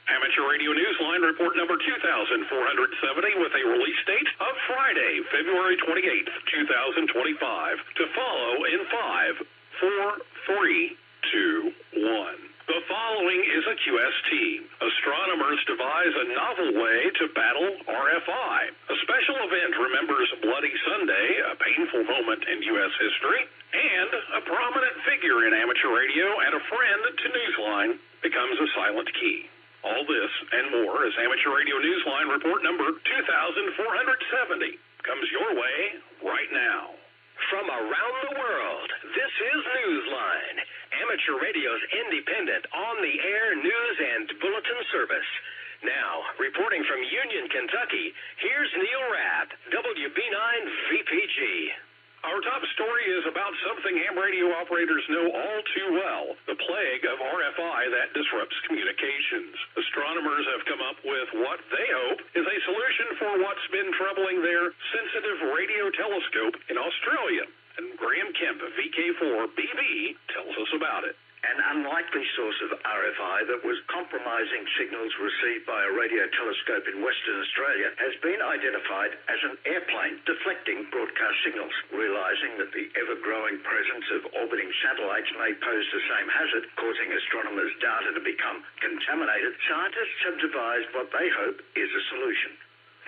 Amateur Radio Newsline report number 2470 with a release date of Friday, February 28th, 2025. To follow in 5, 4, 3, 2, 1. The following is a QST. Astronomers devise a novel way to battle RFI. A special event remembers Bloody Sunday, a painful moment in U.S. history, and a prominent figure in amateur radio and a friend to Newsline becomes a silent key. All this and more as Amateur Radio Newsline report number 2470 comes your way right now. From around the world, this is Newsline, amateur radio's independent, on-the-air news and bulletin service. Now, reporting from Union, Kentucky, here's Neil Rapp, WB9VPG. Our top story is about something ham radio operators know all too well, the plague of RFI that disrupts communications. Astronomers have come up with what they hope is a solution for what's been troubling their sensitive radio telescope in Australia. And Graham Kemp of VK4BB tells us about it. An unlikely source of RFI that was compromising signals received by a radio telescope in Western Australia has been identified as an airplane deflecting broadcast signals. Realizing that the ever-growing presence of orbiting satellites may pose the same hazard, causing astronomers' data to become contaminated, scientists have devised what they hope is a solution.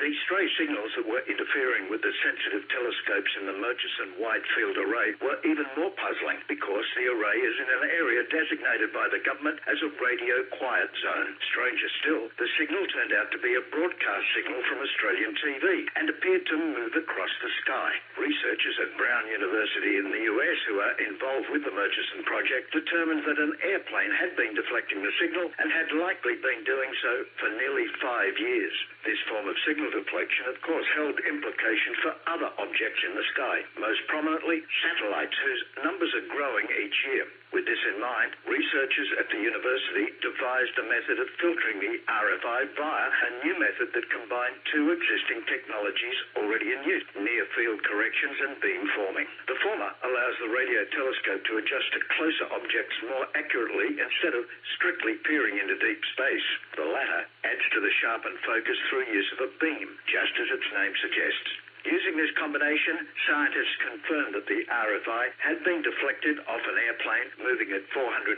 These stray signals that were interfering with the sensitive telescopes in the Murchison Wide Field Array were even more puzzling because the array is in an area designated by the government as a radio quiet zone. Stranger still, the signal turned out to be a broadcast signal from Australian TV and appeared to move across the sky. Researchers at Brown University in the US who are involved with the Murchison project determined that an airplane had been deflecting the signal and had likely been doing so for nearly 5 years. This form of signal deflection, of course, held implications for other objects in the sky, most prominently satellites, whose numbers are growing each year. With this in mind, researchers at the university devised a method of filtering the RFI via a new method that combined two existing technologies already in use, near-field corrections and beamforming. The former allows the radio telescope to adjust to closer objects more accurately instead of strictly peering into deep space. The latter adds to the sharpened focus through use of a beam, just as its name suggests. Using this combination, scientists confirmed that the RFI had been deflected off an airplane moving at 482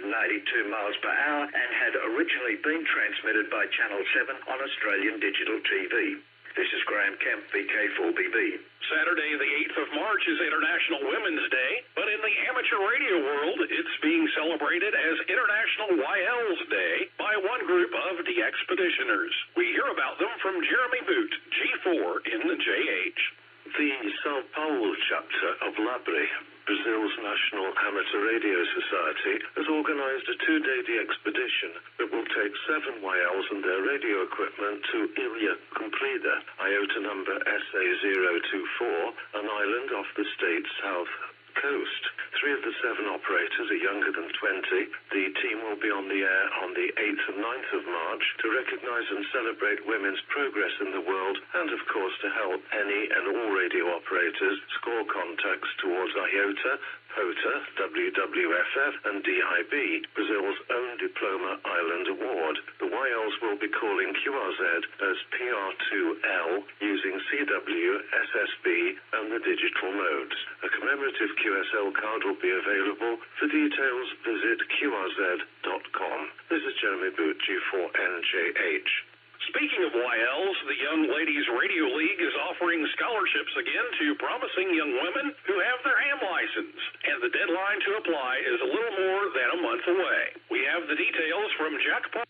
miles per hour and had originally been transmitted by Channel 7 on Australian digital TV. This is Graham Kemp, VK4BB. Saturday, the 8th of March, is International Women's Day, but in the amateur radio world, it's being celebrated as International YL's Day by one group of de-expeditioners. We hear about them from Jeremy Boot, G4 in the JH. The Sao Paulo chapter of LABRE, Brazil's National Amateur Radio Society, has organized a 2-day de-expedition that will take 7 YLs and their radio equipment to Ilha Cumprida, iota number SA024, an island off the state's south coast. 3 of the 7 operators are younger than 20. The team will be on the air on the 8th and 9th of March to recognize and celebrate women's progress in the world and, of course, to help any and all radio operators score contacts towards IOTA, POTA, WWFF and DIB, Brazil's own Diploma Island Award. The YLs will be calling QRZ as PR2L using CW, SSB and the digital modes. A commemorative QSL card will be available. For details, visit QRZ.com. This is Jeremy Boot, G4NJH. Speaking of YLs, the Young Ladies Radio League is offering scholarships again to promising young women who have their ham license, and the deadline to apply is a little more than a month away. We have the details from Jack Paul,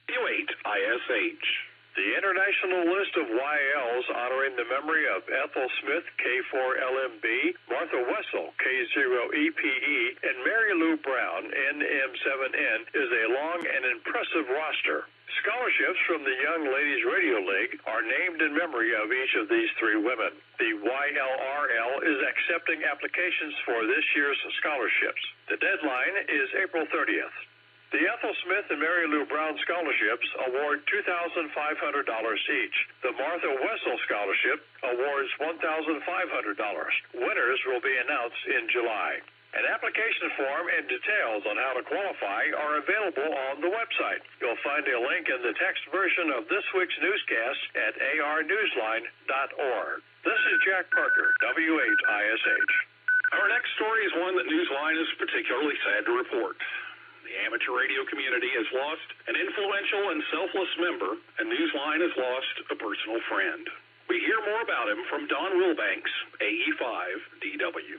8 ISH. The international list of YLs honoring the memory of Ethel Smith, K4LMB, Martha Wessel, K0EPE, and Mary Lou Brown, NM7N, is a long and impressive roster. Scholarships from the Young Ladies Radio League are named in memory of each of these 3 women. The YLRL is accepting applications for this year's scholarships. The deadline is April 30th. The Ethel Smith and Mary Lou Brown scholarships award $2,500 each. The Martha Wessel Scholarship awards $1,500. Winners will be announced in July. An application form and details on how to qualify are available on the website. You'll find a link in the text version of this week's newscast at arnewsline.org. This is Jack Parker, WHISH. Our next story is one that Newsline is particularly sad to report. The amateur radio community has lost an influential and selfless member, and Newsline has lost a personal friend. We hear more about him from Don Wilbanks, AE5DW.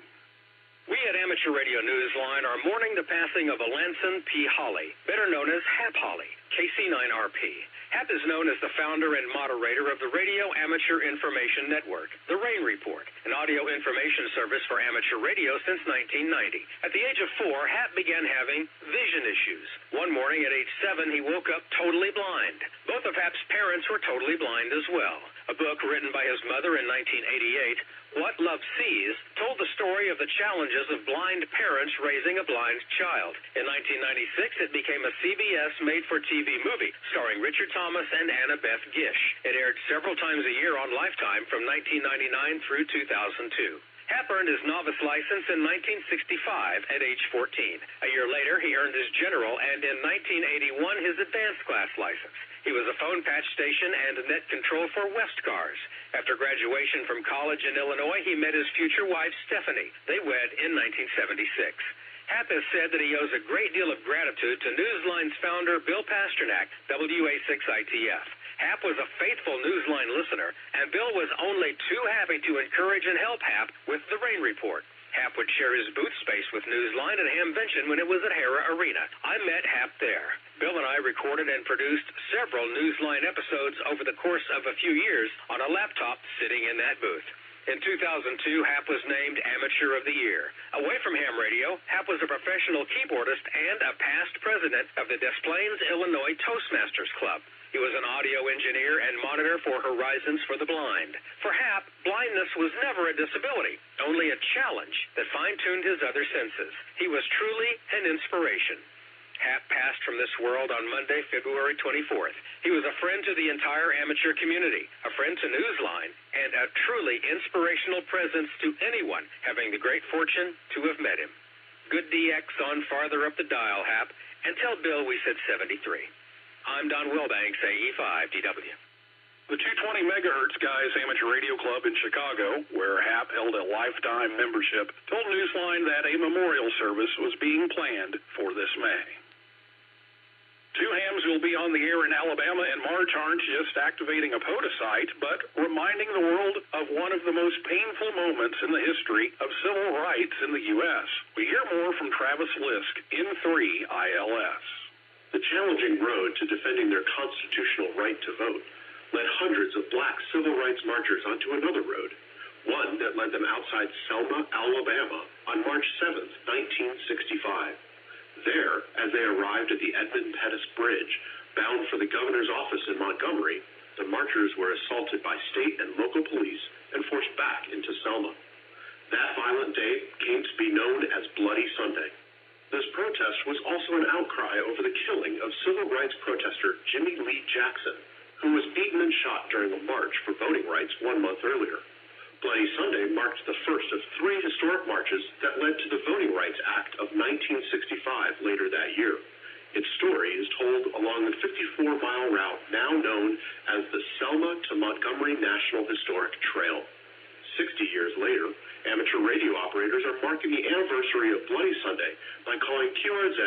We at Amateur Radio Newsline are mourning the passing of Alanson P. Holly, better known as Hap Holly, KC9RP. Hap is known as the founder and moderator of the Radio Amateur Information Network, the RAIN Report, an audio information service for amateur radio since 1990. At the age of 4, Hap began having vision issues. One morning at age 7, he woke up totally blind. Both of Hap's parents were totally blind as well. A book written by his mother in 1988, What Love Sees, told the story of the challenges of blind parents raising a blind child. In 1996, it became a CBS made-for-TV movie starring Richard Thomas and Annabeth Gish. It aired several times a year on Lifetime from 1999 through 2002. Hap earned his novice license in 1965 at age 14. A year later, he earned his general and in 1981 his advanced class license. He was a phone patch station and net control for Westcars. After graduation from college in Illinois, he met his future wife, Stephanie. They wed in 1976. Hap has said that he owes a great deal of gratitude to Newsline's founder, Bill Pasternak, WA6ITF. Hap was a faithful Newsline listener, and Bill was only too happy to encourage and help Hap with the RAIN Report. Hap would share his booth space with Newsline at Hamvention when it was at Hara Arena. I met Hap there. Bill and I recorded and produced several Newsline episodes over the course of a few years on a laptop sitting in that booth. In 2002, Hap was named Amateur of the Year. Away from ham radio, Hap was a professional keyboardist and a past president of the Des Plaines, Illinois Toastmasters Club. He was an audio engineer and monitor for Horizons for the Blind. For Hap, blindness was never a disability, only a challenge that fine-tuned his other senses. He was truly an inspiration. Hap passed from this world on Monday, February 24th. He was a friend to the entire amateur community, a friend to Newsline, and a truly inspirational presence to anyone having the great fortune to have met him. Good DX on farther up the dial, Hap, and tell Bill we said 73. I'm Don Wilbanks, AE5DW. The 220 megahertz Guys Amateur Radio Club in Chicago, where Hap held a lifetime membership, told Newsline that a memorial service was being planned for this May. Two hams will be on the air in Alabama in March aren't just activating a POTA site, but reminding the world of one of the most painful moments in the history of civil rights in the U.S. We hear more from Travis Lisk in 3 ILS. The challenging road to defending their constitutional right to vote led hundreds of black civil rights marchers onto another road, one that led them outside Selma, Alabama on March 7, 1965. There, as they arrived at the Edmund Pettus Bridge, bound for the governor's office in Montgomery, the marchers were assaulted by state and local police and forced back into Selma. That violent day came to be known as Bloody Sunday. This protest was also an outcry over the killing of civil rights protester Jimmy Lee Jackson, who was beaten and shot during a march for voting rights 1 month earlier. Bloody Sunday marked the first of 3 historic marches that led to the Voting Rights Act of 1965 later that year. Its story is told along the 54-mile route now known as the Selma to Montgomery National Historic Trail. 60 years later, amateur radio operators are marking the anniversary of Bloody Sunday by calling QRZ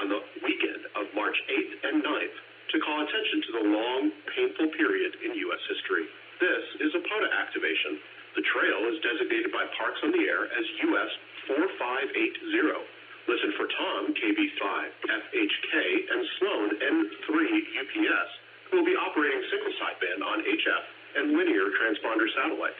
on the weekend of March 8th and 9th to call attention to the long, painful period in U.S. history. This is a POTA activation. The trail is designated by Parks on the Air as US 4580. Listen for Tom, KB5, FHK, and Sloan, N3 UPS, who will be operating single sideband on HF and linear transponder satellites.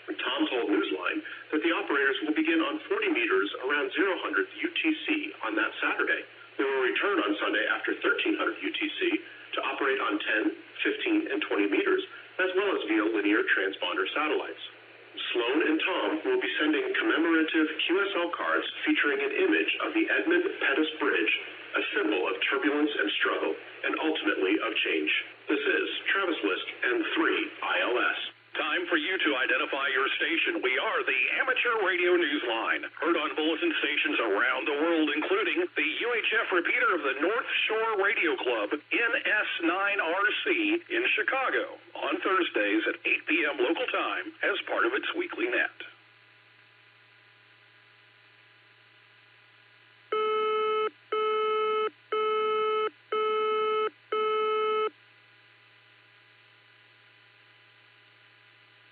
Tom told Newsline that the operators will begin on 40 meters around 000 UTC on that Saturday. They will return on Sunday after 1300 UTC to operate on 10, 15, and 20 meters, as well as via linear transponder satellites. Sloan and Tom will be sending commemorative QSL cards featuring an image of the Edmund Pettus Bridge, a a symbol of turbulence and struggle, and ultimately of change. This is Travis Lisk and 3ILS. Time for you to identify your station. We are the Amateur Radio Newsline, heard on bulletin stations around the world, including the UHF repeater of the North Shore Radio Club, NS9RC, in Chicago, on Thursdays at 8 p.m. local time as part of its weekly net.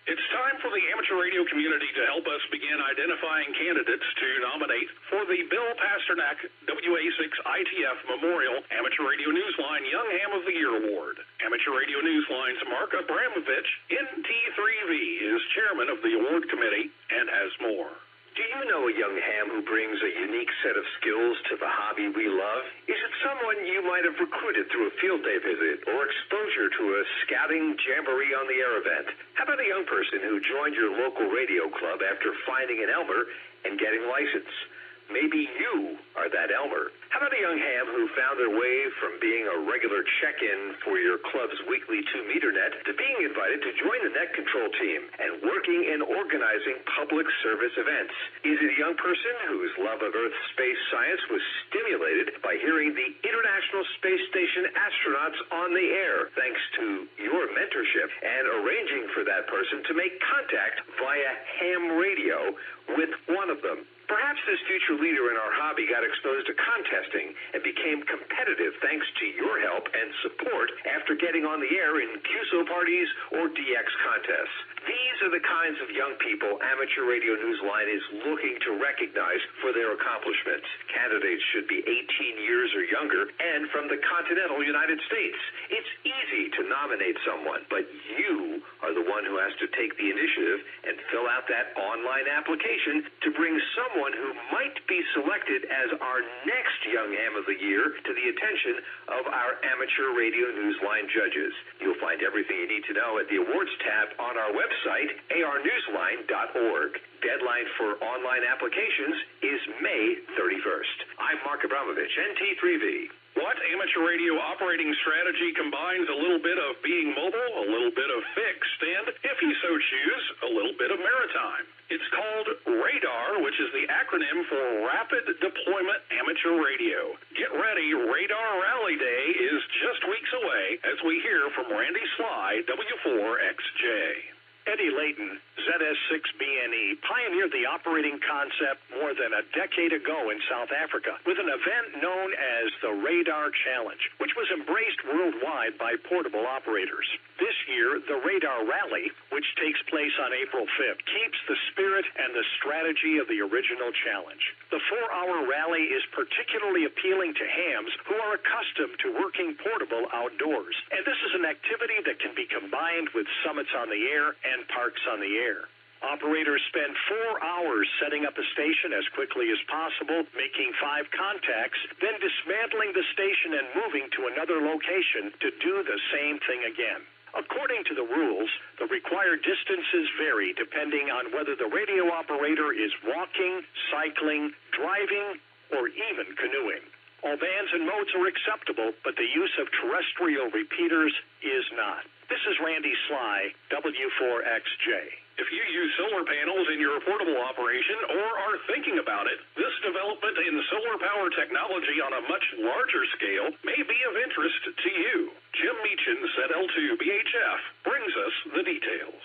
It's time for the amateur radio community to help us begin identifying candidates to nominate for the Bill Pasternak WA6 ITF Memorial Amateur Radio Newsline Young Ham of the Year Award. Amateur Radio Newsline's Mark Abramovich, NT3V, is chairman of the award committee and has more. Do you know a young ham who brings a unique set of skills to the hobby we love? Is it someone you might have recruited through a field day visit or exposure to a scouting jamboree on the air event? How about a young person who joined your local radio club after finding an Elmer and getting licensed? Maybe you are that Elmer. How about a young ham who found their way from being a regular check-in for your club's weekly 2-meter net to being invited to join the net control team and working and organizing public service events? Is it a young person whose love of Earth space science was stimulated by hearing the International Space Station astronauts on the air, thanks to your mentorship and arranging for that person to make contact via ham radio with one of them? Perhaps this future leader in our hobby got exposed to contesting and became competitive thanks to your help and support after getting on the air in QSO parties or DX contests. These are the kinds of young people Amateur Radio Newsline is looking to recognize for their accomplishments. Candidates should be 18 years or younger and from the continental United States. It's easy to nominate someone, but you are the one who has to take the initiative and fill out that online application to bring someone who might be selected as our next Young Ham of the Year to the attention of our Amateur Radio Newsline judges. You'll find everything you need to know at the awards tab on our website, arnewsline.org. Deadline for online applications is May 31st. I'm Mark Abramovich, NT3V. What amateur radio operating strategy combines a little bit of being mobile, a little bit of fixed, and, if you so choose, a little bit of maritime? It's called RADAR, which is the acronym for Rapid Deployment Amateur Radio. Get ready, Radar Rally Day is just weeks away as we hear from Randy Sly, W4XJ. Eddie Layton, ZS6BNE, pioneered the operating concept more than a decade ago in South Africa with an event known as the Radar Challenge, which was embraced worldwide by portable operators. This year, the Radar Rally, which takes place on April 5th, keeps the spirit and the strategy of the original challenge. The 4-hour rally is particularly appealing to hams who are accustomed to working portable outdoors. And this is an activity that can be combined with summits on the air and parks on the air. Operators spend 4 hours setting up a station as quickly as possible, making 5 contacts, then dismantling the station and moving to another location to do the same thing again. According to the rules, the required distances vary depending on whether the radio operator is walking, cycling, driving, or even canoeing. All bands and modes are acceptable, but the use of terrestrial repeaters is not. This is Randy Sly, W4XJ. If you use solar panels in your portable operation or are thinking about it, this development in solar power technology on a much larger scale may be of interest to you. Jim Meachins at L2BHF brings us the details.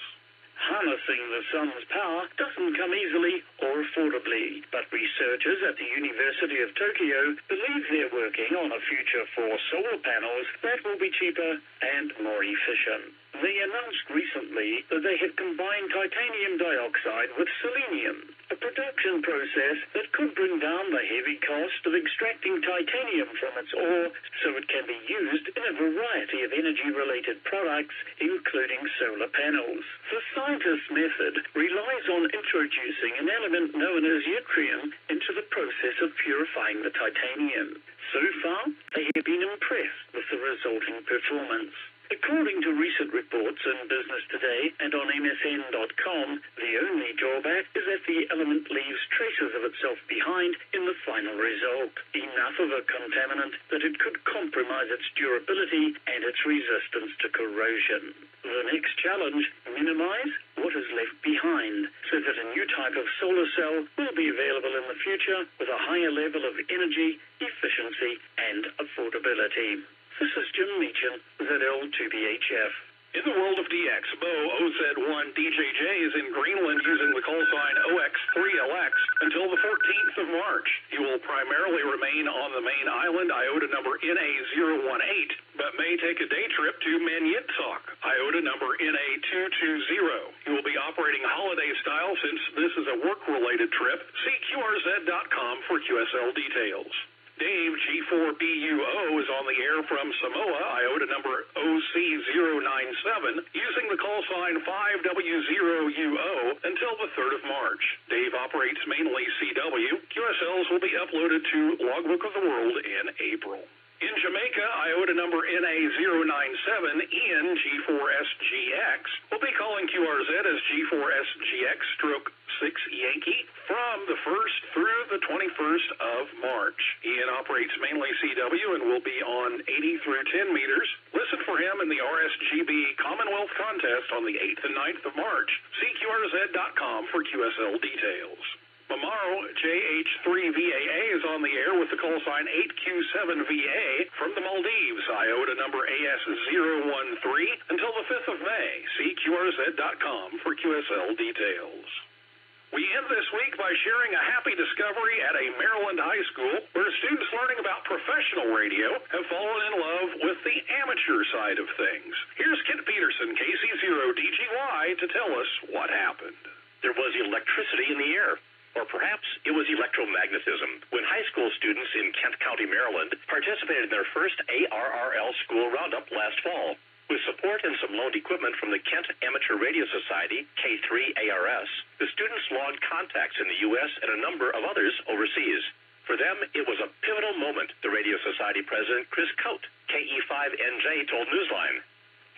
Harnessing the sun's power doesn't come easily or affordably, but researchers at the University of Tokyo believe they're working on a future for solar panels that will be cheaper and more efficient. They announced recently that they had combined titanium dioxide with selenium, a production process that could bring down the heavy cost of extracting titanium from its ore so it can be used in a variety of energy-related products, including solar panels. The scientists' method relies on introducing an element known as yttrium into the process of purifying the titanium. So far, they have been impressed with the resulting performance. According to recent reports in Business Today and on MSN.com, the only drawback is that the element leaves traces of itself behind in the final result, enough of a contaminant that it could compromise its durability and its resistance to corrosion. The next challenge, minimize what is left behind, so that a new type of solar cell will be available in the future with a higher level of energy, efficiency, and affordability. This is Jim Meachin, ZL2BHF. In the world of DX, Bo OZ1DJJ is in Greenland using the call sign OX3LX until the 14th of March. You will primarily remain on the main island, IOTA number NA018, but may take a day trip to Manjitsoq, IOTA number NA220. You will be operating holiday style since this is a work-related trip. See QRZ.com for QSL details. Dave G4BUO is on the air from Samoa, IOTA number OC097, using the call sign 5W0UO until the 3rd of March. Dave operates mainly CW. QSLs will be uploaded to Logbook of the World in April. In Jamaica, IOTA number NA097, Ian G4SGX will be calling QRZ as G4SGX/6 Yankee from the 1st through the 21st of March. Ian operates mainly CW and will be on 80 through 10 meters. Listen for him in the RSGB Commonwealth Contest on the 8th and 9th of March. See QRZ.com for QSL details. Mamaro JH3VAA is on the air with the call sign 8Q7VA from the Maldives, IOTA number AS013 until the 5th of May. See QRZ.com for QSL details. We end this week by sharing a happy discovery at a Maryland high school where students learning about professional radio have fallen in love with the amateur side of things. Here's Kent Peterson, KC0DGY, to tell us what happened. There was electricity in the air. Or perhaps it was electromagnetism when high school students in Kent County, Maryland, participated in their first ARRL school roundup last fall. With support and some loaned equipment from the Kent Amateur Radio Society, K3ARS, the students logged contacts in the U.S. and a number of others overseas. For them, it was a pivotal moment, the Radio Society president, Chris Coate, KE5NJ, told Newsline.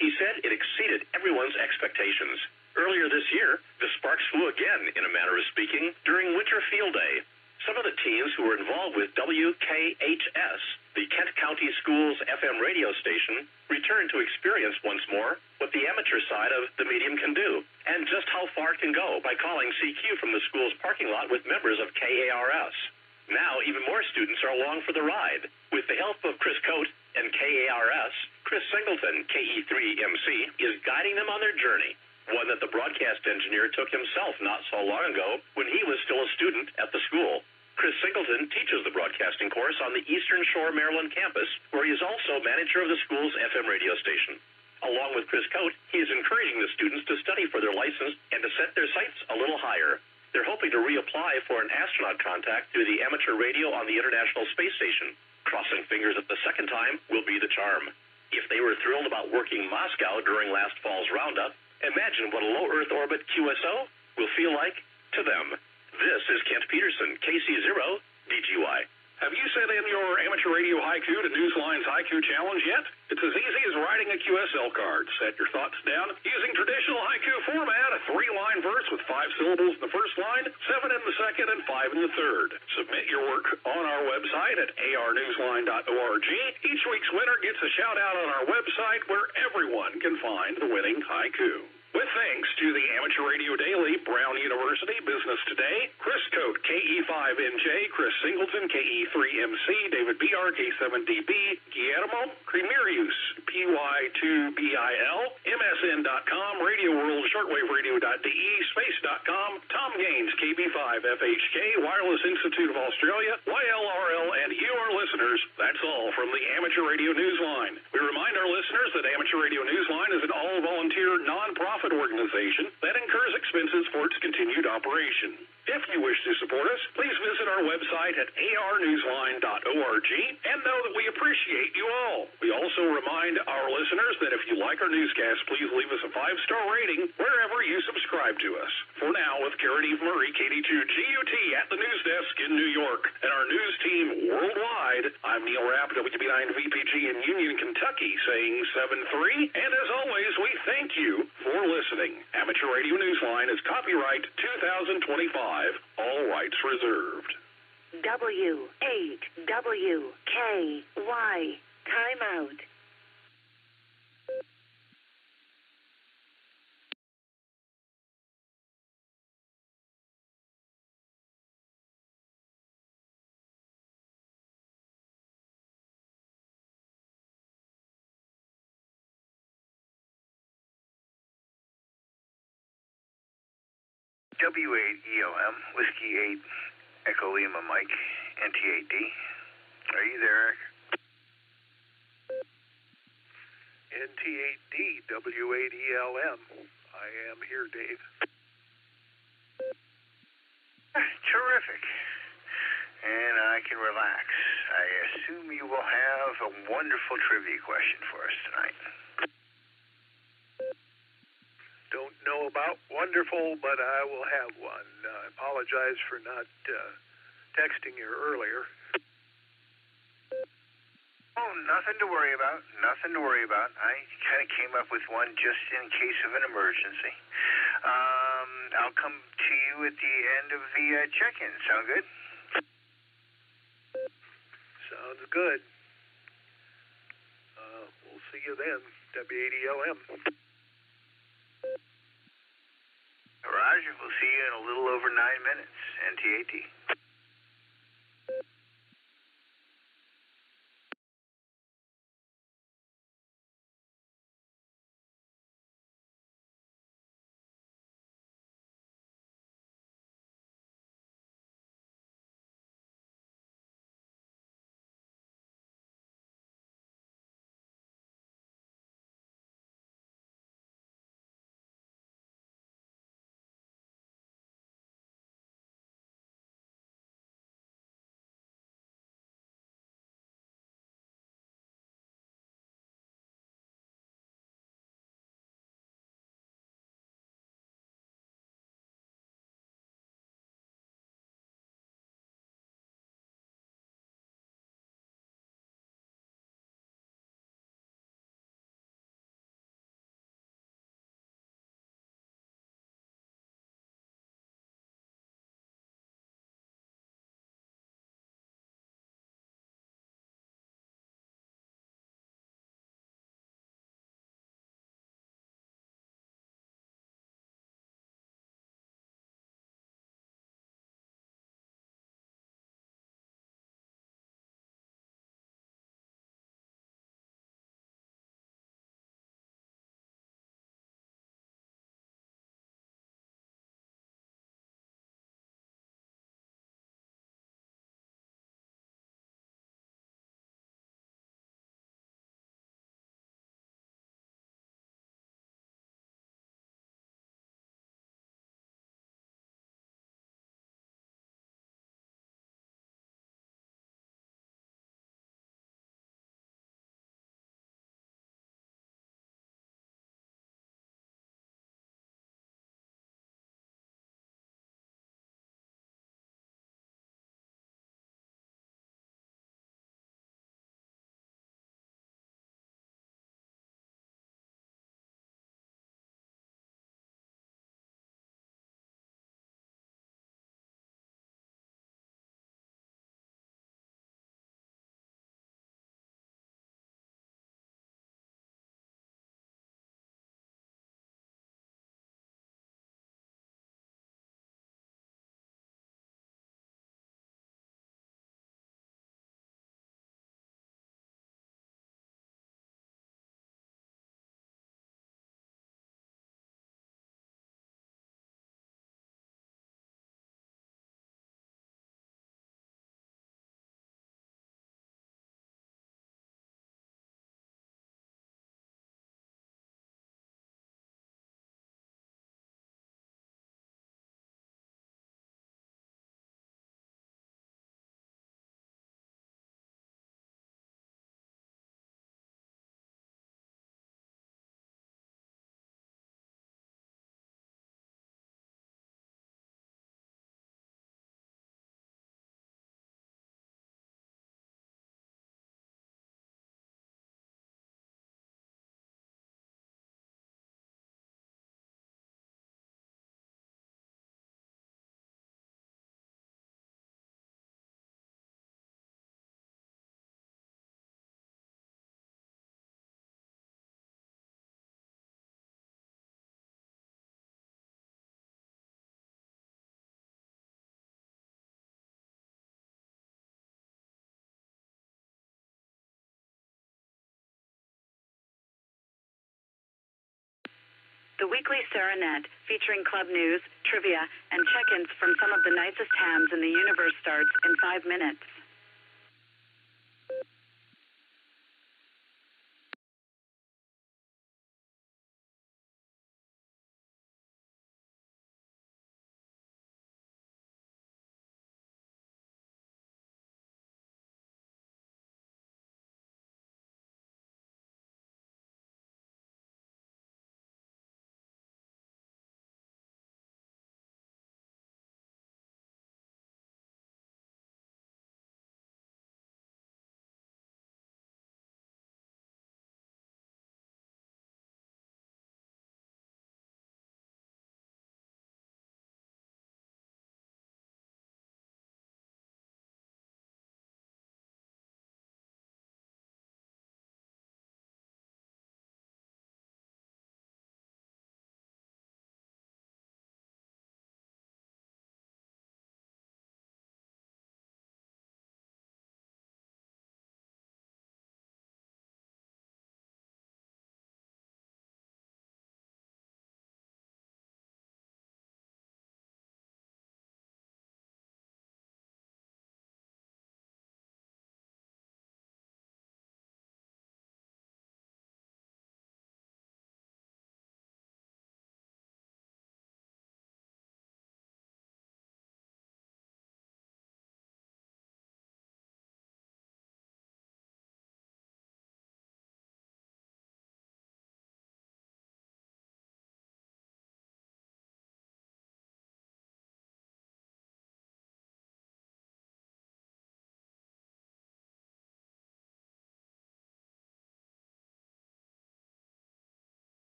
He said it exceeded everyone's expectations. Earlier this year, the sparks flew again, in a manner of speaking, during Winter Field Day. Some of the teens who were involved with WKHS, the Kent County Schools FM radio station, returned to experience once more what the amateur side of the medium can do, and just how far it can go by calling CQ from the school's parking lot with members of KARS. Now, even more students are along for the ride. With the help of Chris Coate and KARS, Chris Singleton, KE3MC, is guiding them on their journey, one that the broadcast engineer took himself not so long ago when he was still a student at the school. Chris Singleton teaches the broadcasting course on the Eastern Shore, Maryland campus, where he is also manager of the school's FM radio station. Along with Chris Coate, he is encouraging the students to study for their license and to set their sights a little higher. They're hoping to reapply for an astronaut contact through the amateur radio on the International Space Station. Crossing fingers that the second time will be the charm. If they were thrilled about working Moscow during last fall's roundup, imagine what a low Earth orbit QSO will feel like to them. This is Kent Peterson, KC0DGY. Have you sent in your amateur radio haiku to Newsline's Haiku Challenge yet? It's as easy as writing a QSL card. Set your thoughts down using traditional haiku format, a 3-line verse with 5 syllables in the first line, 7 in the second, and 5 in the third. Submit your work on our website at arnewsline.org. Each week's winner gets a shout-out on our website where everyone can find the winning haiku. With thanks to the Amateur Radio Daily, Brown University, Business Today, Chris Coate, KE5NJ, Chris Singleton, KE3MC, David BR, K7DB, Guillermo, Cremerius, PY2BIL, MSN.com, Radio World, ShortwaveRadio.de, Space.com, Tom Gaines, KB5FHK, Wireless Institute of Australia, YLRL, and you, our listeners. That's all from the Amateur Radio Newsline. We remind our listeners that Amateur Radio Newsline is an all-volunteer, non-profit organization that incurs expenses for its continued operation. If you wish to support us, please visit our website at arnewsline.org and know that we appreciate you all. We also remind our listeners that if you like our newscast, please leave us a 5-star rating wherever you subscribe to us. For now, with Karen Eve Murray, KD2 GUT at the news desk in New York, and our news team worldwide, I'm Neil Rapp, WB9 VPG in Union, Kentucky, saying 7-3. And as always, we thank you for listening. Amateur Radio Newsline is copyright 2025, all rights reserved. W8WKY, timeout. W8ELM, Whiskey 8, Echo Lima Mike, NT8D. Are you there, Eric? NT8D, W8ELM. I am here, Dave. Terrific. And I can relax. I assume you will have a wonderful trivia question for us tonight. Don't know about wonderful, but I will have one. I apologize for not texting you earlier. Oh, nothing to worry about. Nothing to worry about. I kind of came up with one just in case of an emergency. I'll come to you at the end of the check-in. Sound good? Sounds good. We'll see you then, W8ELM. Roger, we'll see you in a little over 9 minutes, NT8D. the weekly Serenette, featuring club news, trivia, and check-ins from some of the nicest hams in the universe starts in 5 minutes.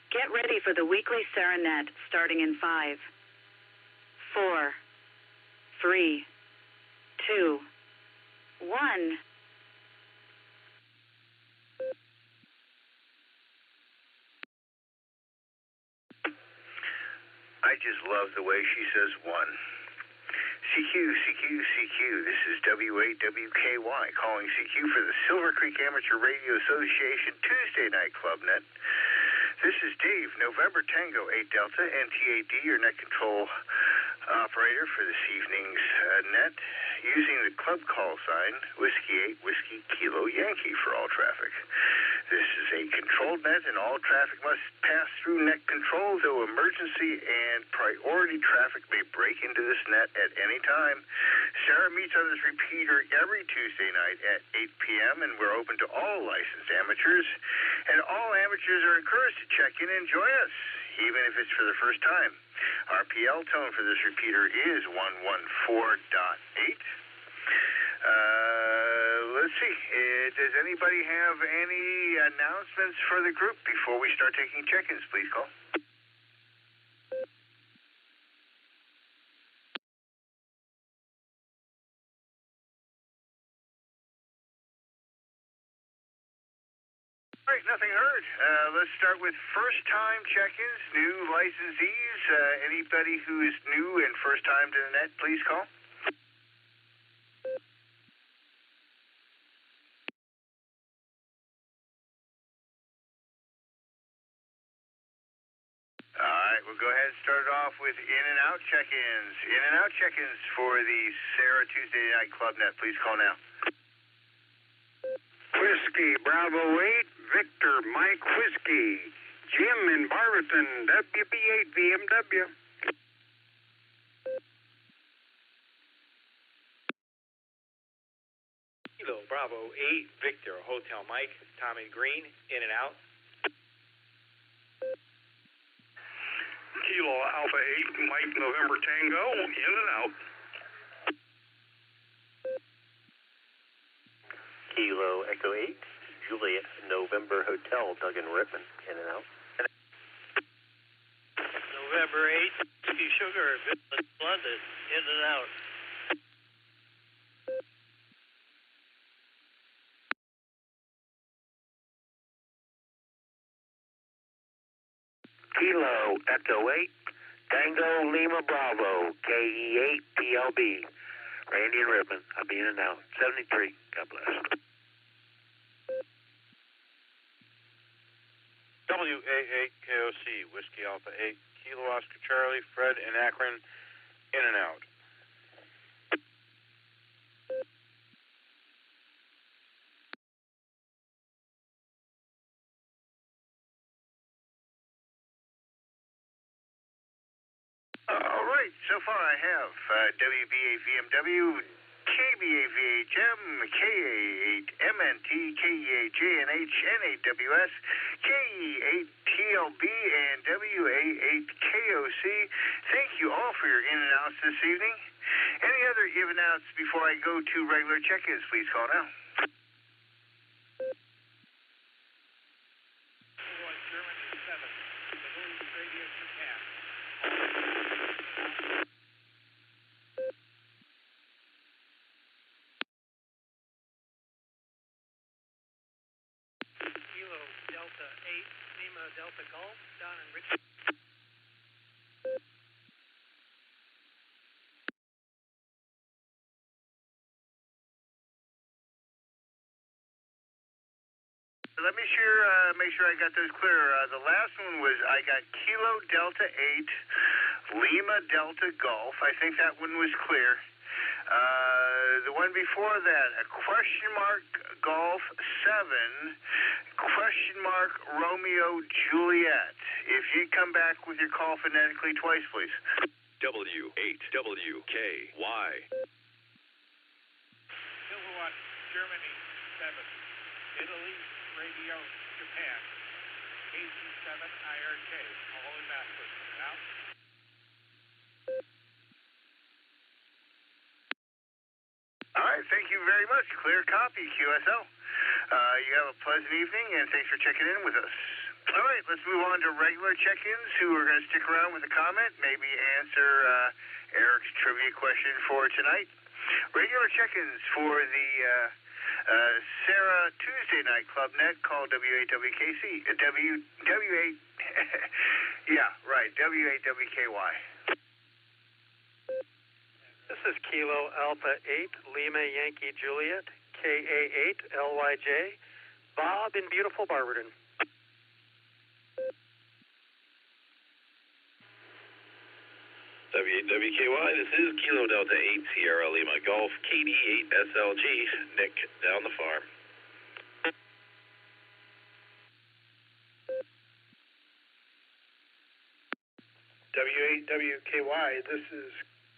Get ready for the weekly Serenet starting in 5, 4, 3, 2, 1. I just love the way she says one. CQ, CQ, CQ. This is W8WKY calling CQ for the Silvercreek Amateur Radio Association Tuesday Night Club Net. This is Dave, November Tango 8 Delta, NTAD, your net control operator for this evening's net, using the club call sign, Whiskey 8, Whiskey Kilo Yankee for all traffic. This is a controlled net, and all traffic must pass through net control, though emergency and priority traffic may break into this net at any time. Sarah meets on this repeater every Tuesday night at 8 p.m., and we're open to all licensed amateurs. And all amateurs are encouraged to check in and join us, even if it's for the first time. Our PL tone for this repeater is 114.8. Let's see. Does anybody have any announcements for the group before we start taking check-ins? Please call. All right, nothing heard. Let's start with first-time check-ins, new licensees. Anybody who is new and first-time to the net, please call. All right, we'll go ahead and start it off with in and out check-ins. In and out check-ins for the Sarah Tuesday Night Club Net. Please call now. Whiskey Bravo 8, Victor Mike Whiskey, Jim in Barberton, WB8 BMW. Kilo Bravo 8, Victor Hotel Mike, Tommy Green, in and out. Kilo Alpha 8, Mike November Tango, in and out. Kilo Echo 8, Juliet November Hotel, Duggan Rittman, in and out. November 8, Whiskey Sugar, Village London, in and out. Kilo Echo 8, Tango Lima Bravo, KE8 PLB, Randy and Ribbon. I'll be in and out. 73. God bless. WA8KOC, Whiskey Alpha 8, Kilo Oscar Charlie, Fred in Akron, in and out. All right, so far I have WBA VMW, KBA VHM, KA8 MNT, KEA JNH, N8WS, KE8 TLB, and WA8 KOC. Thank you all for your in and outs this evening. Any other in and outs before I go to regular check-ins, please call now. Delta 8, Lima Delta Golf, Don and Richard. Let me make sure I got those clear. The last one was I got Kilo Delta 8, Lima Delta Golf. I think that one was clear. The one before that, a question mark Golf 7, question mark Romeo Juliet. If you come back with your call phonetically twice, please. W8WKY. Kilowatt, Germany 7, Italy, Radio, Japan, KC7IRK, all in Masters. Out. All right, thank you very much. Clear copy, QSL. You have a pleasant evening, and thanks for checking in with us. All right, let's move on to regular check-ins who are going to stick around with a comment, maybe answer Eric's trivia question for tonight. Regular check-ins for the Sarah Tuesday Night Club Net, call W8WKC. W8, yeah, right, W8WKY. This is Kilo Alpha 8, Lima Yankee Juliet, KA8, LYJ, Bob in beautiful Barberton. W8WKY, this is Kilo Delta 8, Sierra Lima Golf, KD8 SLG, Nick down the farm. W8WKY, this is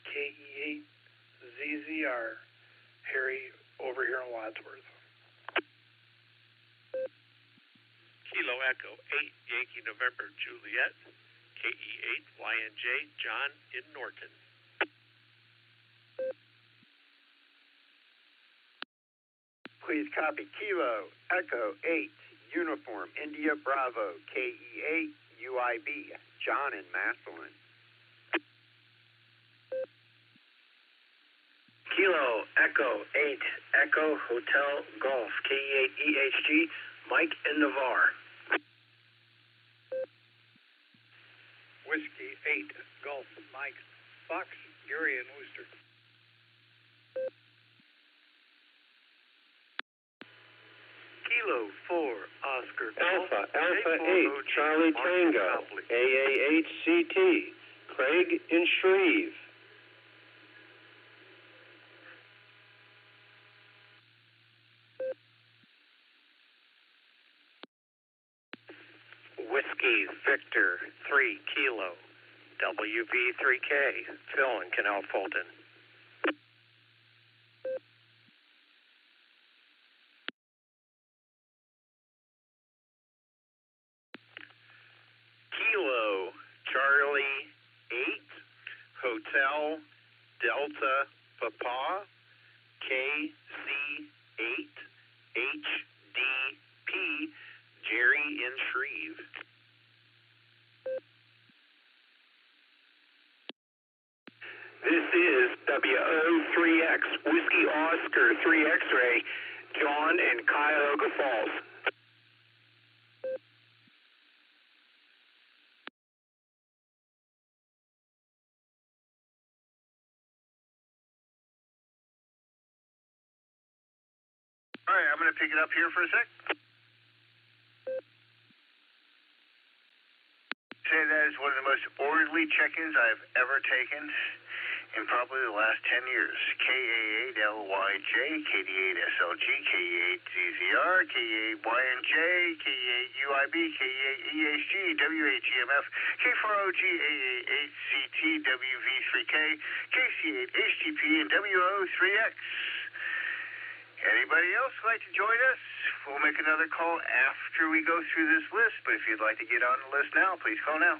KE8 ZZR, Harry over here in Wadsworth. Kilo Echo 8, Yankee November Juliet, KE8 YNJ, John in Norton. Please copy Kilo Echo 8, Uniform India Bravo, KE8 UIB, John in Massillon. Kilo Echo 8, Echo Hotel Golf, KE8 EHG, Mike in Navarre. Whiskey 8, Golf Mike, Fox, Gary, and Worcester. Kilo 4, Oscar Alpha 8, Charlie Tango, AA8CT, Craig in Shreve. Whiskey Victor 3 Kilo, WV3K, Phil in Canal Fulton. Kilo Charlie 8, Hotel Delta Papa, KC8 HDP, Jerry in Shreve. This is WO3X, Whiskey Oscar 3 X-Ray, John in Cuyahoga Falls. All right, I'm going to pick it up here for a sec. Say that is one of the most orderly check-ins I've ever taken in probably the last 10 years. KA8LYJ, KD8SLG, KE8ZZR, KE8YNJ, KE8UIB, KE8EHG, W8GMF, K4OG, AA8CT, WV3K, KC8HTP, and WO3X. Anybody else like to join us? We'll make another call after we go through this list, but if you'd like to get on the list now, please call now.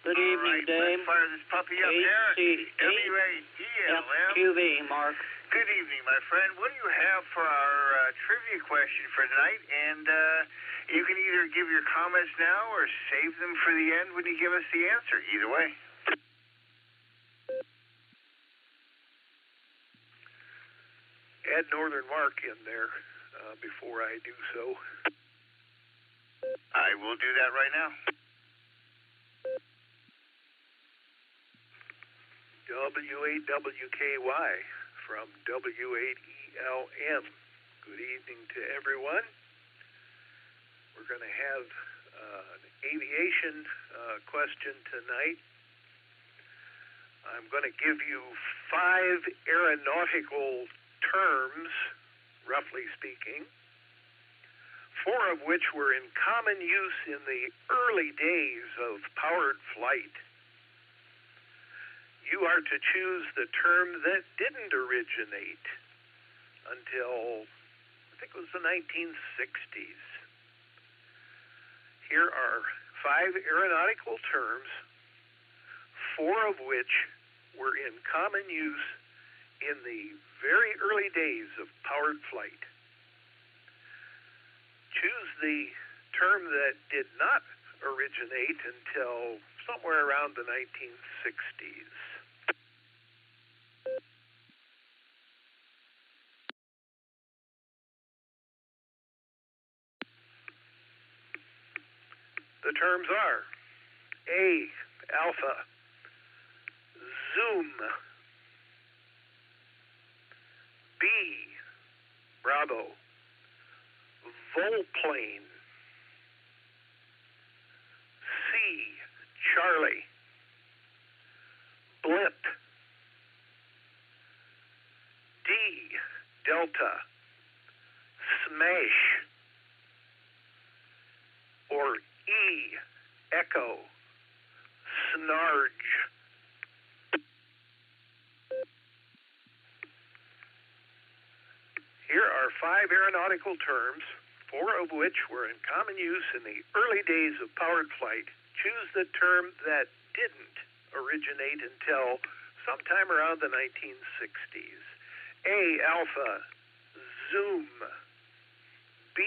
Good evening, Dave. Let's fire this puppy up there. HC8FQV, Mark. Good evening, my friend. What do you have for our trivia question for tonight? And you can either give your comments now or save them for the end when you give us the answer. Either way. Add Northern Mark in there before I do so. I will do that right now. W8WKY from W8ELM. Good evening to everyone. We're going to have an aviation question tonight. I'm going to give you 5 aeronautical terms, roughly speaking, 4 of which were in common use in the early days of powered flight. You are to choose the term that didn't originate until, I think it was the 1960s. Here are 5 aeronautical terms, 4 of which were in common use in the very early days of powered flight. Choose the term that did not originate until somewhere around the 1960s. The terms are A, alpha, zoom, B, bravo, volplane, C, Charlie, blip, D, delta, smash, or E, echo, snarge. Here are 5 aeronautical terms, 4 of which were in common use in the early days of powered flight. Choose the term that didn't originate until sometime around the 1960s. A, alpha, zoom. B,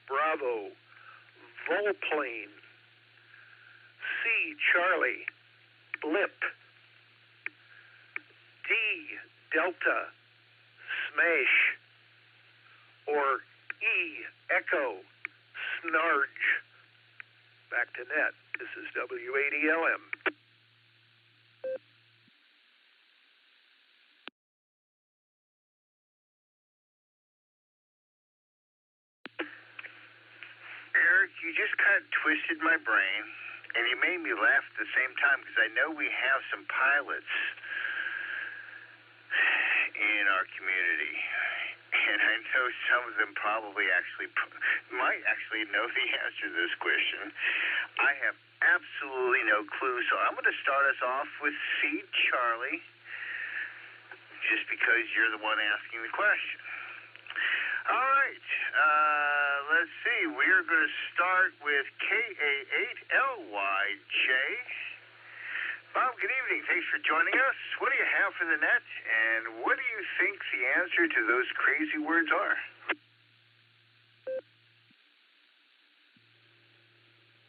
bravo, volplane. C, Charlie, blip. D, delta, smash. Or E, echo, snarge. Back to net. This is WADLM. Eric, you just kind of twisted my brain, and you made me laugh at the same time, because I know we have some pilots in our community, and I know some of them probably might actually know the answer to this question. I have absolutely no clue, so I'm going to start us off with C, Charlie, just because you're the one asking the question. All right, let's see. We're going to start with KA8LYJ. Bob, good evening. Thanks for joining us. What do you have for the net, and what do you think the answer to those crazy words are?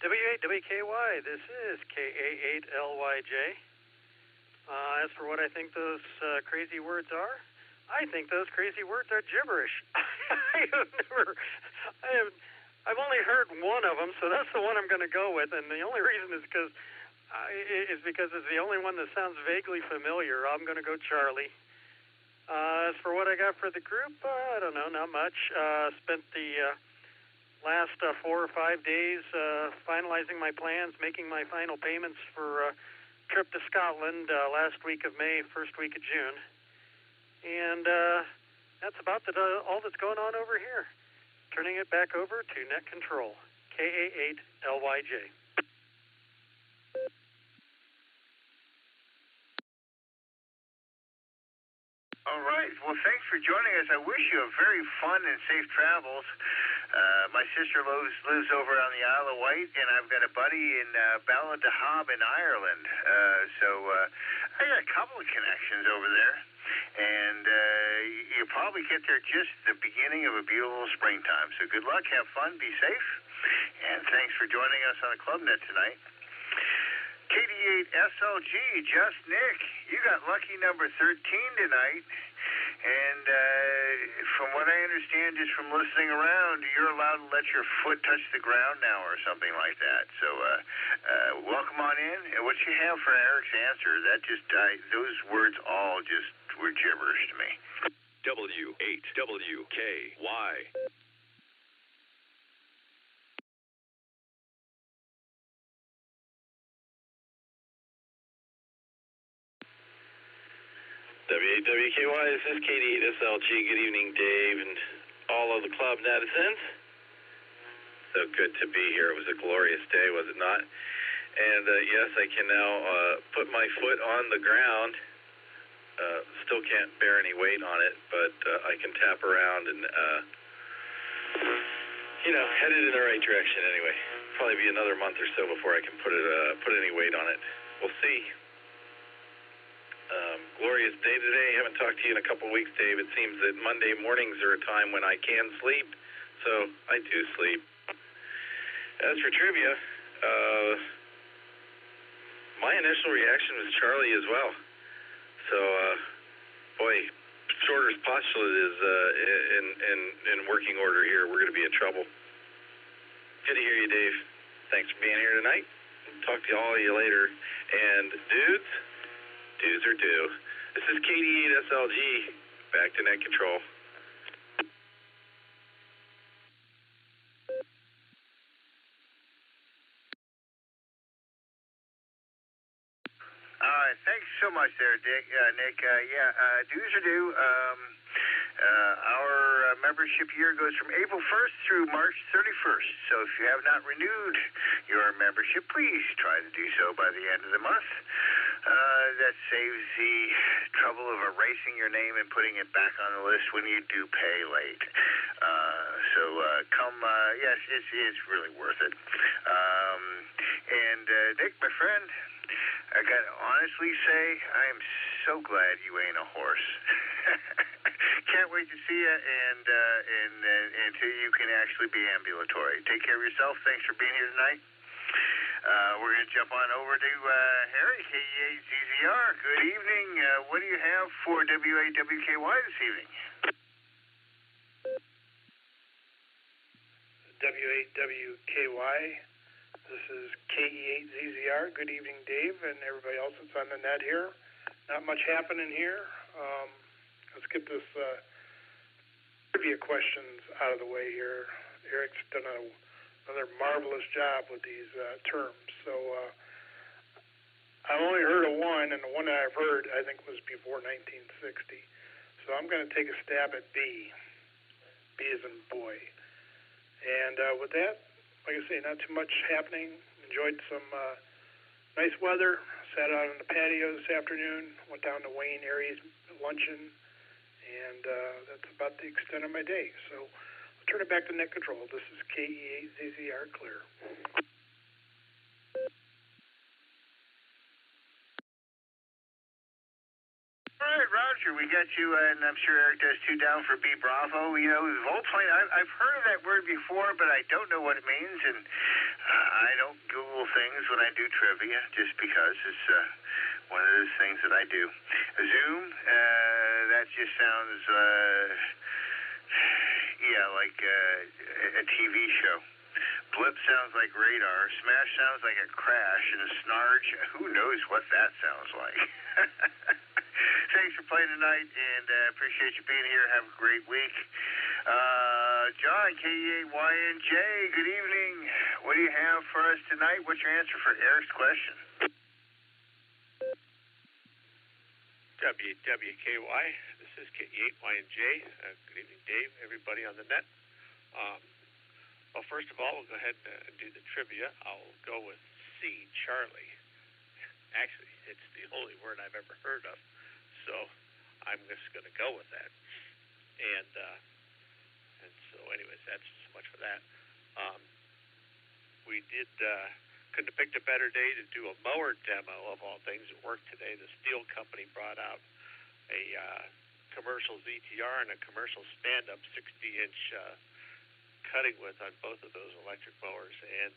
W8WKY, this is KA8LYJ. As for what I think those crazy words are, I think those crazy words are gibberish. I've only heard one of them, so that's the one I'm going to go with. And the only reason is because it's the only one that sounds vaguely familiar. I'm going to go Charlie. As for what I got for the group, I don't know, not much. Spent the last 4 or 5 days finalizing my plans, making my final payments for a trip to Scotland last week of May, first week of June. And that's about all that's going on over here. Turning it back over to Net Control, KA8LYJ. All right. Well, thanks for joining us. I wish you a very fun and safe travels. My sister lives over on the Isle of Wight, and I've got a buddy in Ballindahab in Ireland. So I got a couple of connections over there. And you'll probably get there just the beginning of a beautiful springtime. So good luck, have fun, be safe, and thanks for joining us on the ClubNet tonight. KD8SLG, just Nick, you got lucky number 13 tonight. And from what I understand, just from listening around, you're allowed to let your foot touch the ground now or something like that. So welcome on in. And what you have for Eric's answer, those words all just were gibberish to me. W8WKY. W8WKY, this is KD8SLG. Good evening, Dave, and all of the club netizens. So good to be here. It was a glorious day, was it not? And yes, I can now put my foot on the ground. Still can't bear any weight on it, but I can tap around and, headed in the right direction anyway. Probably be another month or so before I can put any weight on it. We'll see. Glorious day today. Haven't talked to you in a couple weeks, Dave. It seems that Monday mornings are a time when I can sleep, so I do sleep. As for trivia, my initial reaction was Charlie as well. So, boy, Shorter's postulate is in working order here. We're going to be in trouble. Good to hear you, Dave. Thanks for being here tonight. Talk to all of you later. And dudes are due. This is KD8SLG. Back to net control. All right, thanks so much there, Nick. Dues are due. Our membership year goes from April 1st through March 31st. So if you have not renewed your membership, please try to do so by the end of the month. That saves the trouble of erasing your name and putting it back on the list when you do pay late. Yes, it's really worth it. Nick, my friend, I gotta honestly say, I am so glad you ain't a horse. Can't wait to see you, and until you can actually be ambulatory. Take care of yourself. Thanks for being here tonight. We're going to jump on over to Harry, KE8ZZR. Good evening. What do you have for WAWKY this evening? WAWKY. This is KE8ZZR. Good evening, Dave, and everybody else that's on the net here. Not much happening here. Let's get this trivia questions out of the way here. Eric's done another marvelous job with these terms. So I've only heard of one, and the one that I've heard, I think, was before 1960. So I'm going to take a stab at B. B as in boy. And with that, like I say, not too much happening. Enjoyed some nice weather. Sat out on the patio this afternoon. Went down to Wayne Area's luncheon. And that's about the extent of my day. So I'll turn it back to net control. This is KE8ZZR Clear. All right, Roger, we got you, and I'm sure Eric does too, down for B Bravo. You know, volplane, I've heard of that word before, but I don't know what it means, and I don't Google things when I do trivia, just because it's one of those things that I do. Zoom, that just sounds, like a TV show. Blip sounds like radar. Smash sounds like a crash, and a snarge, who knows what that sounds like. Thanks for playing tonight, and appreciate you being here. Have a great week. John, KE8YNJ, good evening. What do you have for us tonight? What's your answer for Eric's question? WWKY, this is KE8YNJ. Good evening, Dave, everybody on the net. Well, first of all, we'll go ahead and do the trivia. I'll go with C, Charlie. Actually, it's the only word I've ever heard of, so I'm just going to go with that. And so, anyways, that's so much for that. We couldn't have picked a better day to do a mower demo of all things at work today. The steel company brought out a commercial ZTR and a commercial stand-up 60-inch cutting width on both of those electric mowers. And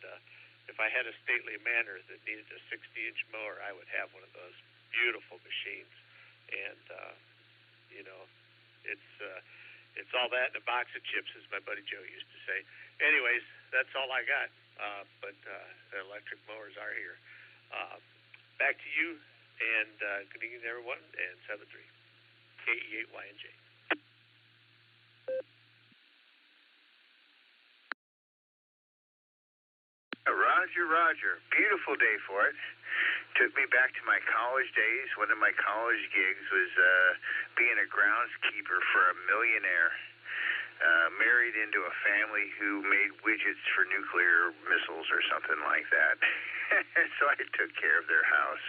if I had a stately manor that needed a 60-inch mower, I would have one of those beautiful machines. And it's all that and a box of chips, as my buddy Joe used to say. Anyways, that's all I got. But the electric mowers are here. Back to you, and good evening, everyone, and 7-3, KE8YNJ. Roger. Beautiful day for it. Took me back to my college days. One of my college gigs was being a groundskeeper for a millionaire. Married into a family who made widgets for nuclear missiles or something like that. So I took care of their house.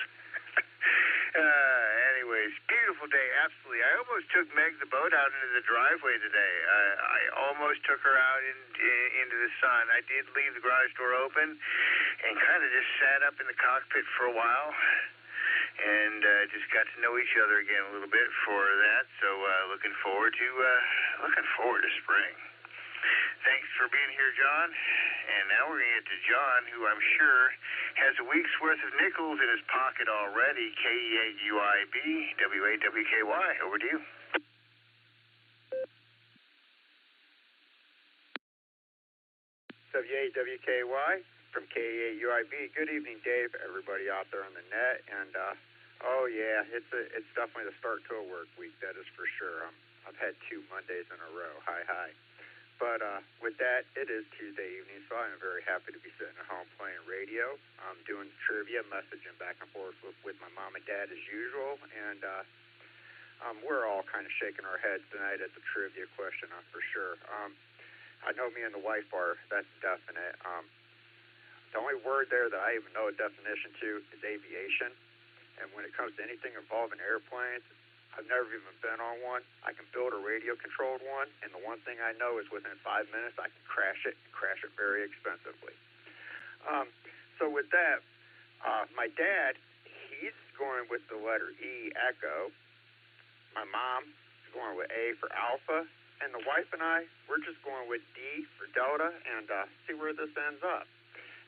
Anyways, beautiful day, absolutely. I almost took Meg the boat out into the driveway today. I almost took her out into the sun. I did leave the garage door open and kind of just sat up in the cockpit for a while. and just got to know each other again a little bit for that. So looking forward to spring. Thanks for being here, John. And now we're going to get to John, who I'm sure has a week's worth of nickels in his pocket already. KE8UIB, WAWKY. Over to you. WAWKY from KE8UIB. Good evening, Dave, everybody out there on the net. And, oh, yeah, it's definitely the start to a work week, that is for sure. I've had 2 Mondays in a row. Hi. But with that, it is Tuesday evening, so I am very happy to be sitting at home playing radio. I'm doing trivia, messaging back and forth with my mom and dad as usual. And we're all kind of shaking our heads tonight at the trivia question, for sure. I know me and the wife are, that's definite. The only word there that I even know a definition to is aviation. And when it comes to anything involving airplanes, I've never even been on one. I can build a radio-controlled one, and the one thing I know is within 5 minutes I can crash it very expensively. So with that, my dad, he's going with the letter E, Echo. My mom is going with A for Alpha, and the wife and I, we're just going with D for Delta, and see where this ends up.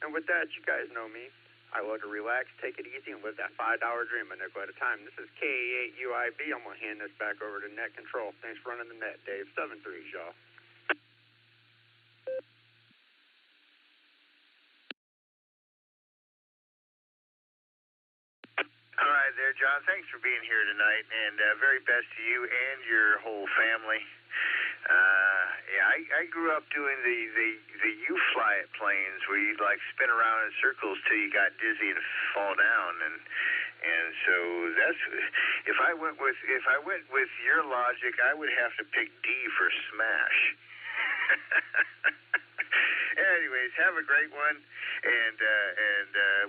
And with that, you guys know me. I love to relax, take it easy, and live that $5 dream a nickel at a time. This is KE8UIB. I'm going to hand this back over to Net Control. Thanks for running the net, Dave. 7-3, y'all. All right there, John. Thanks for being here tonight, and very best to you and your whole family. I grew up doing the U-fly at planes where you'd like spin around in circles till you got dizzy and fall down, and so that's if I went with your logic, I would have to pick D for smash. Anyways, have a great one, and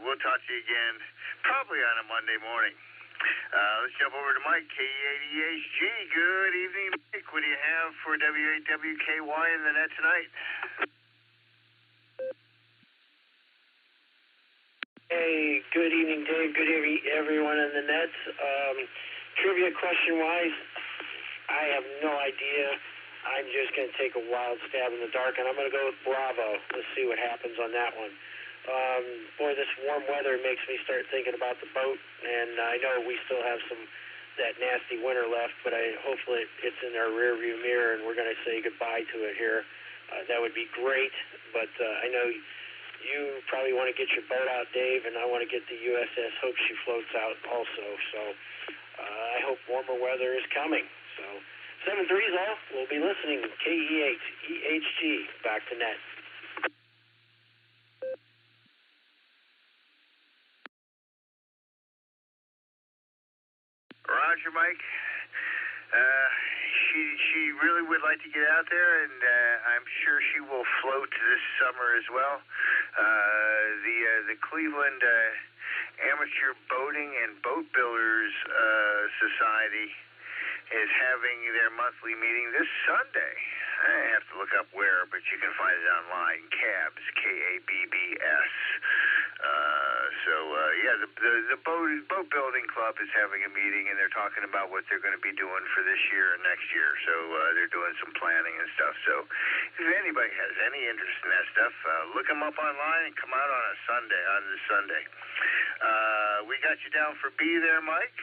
we'll talk to you again probably on a Monday morning. Let's jump over to Mike, KE8EHG. Good evening, Mike. What do you have for W8WKY in the net tonight? Hey, good evening, Dave. Good evening, everyone in the nets. Trivia question-wise, I have no idea. I'm just going to take a wild stab in the dark, and I'm going to go with Bravo. Let's see what happens on that one. Boy, this warm weather makes me start thinking about the boat, and I know we still have that nasty winter left, but hopefully it's in our rearview mirror, and we're going to say goodbye to it here. That would be great, but I know you probably want to get your boat out, Dave, and I want to get the USS Hope she floats out also, so I hope warmer weather is coming. So 7-3's all. We'll be listening. KE8EHG, back to net. Roger, Mike. She really would like to get out there, and I'm sure she will float this summer as well. The Cleveland Amateur Boating and Boat Builders Society is having their monthly meeting this Sunday. I have to look up where, but you can find it online. CABS, KABBS. The boat building club is having a meeting, and they're talking about what they're going to be doing for this year and next year. So they're doing some planning and stuff. So if anybody has any interest in that stuff, look them up online and come out on this Sunday. We got you down for B there, Mike.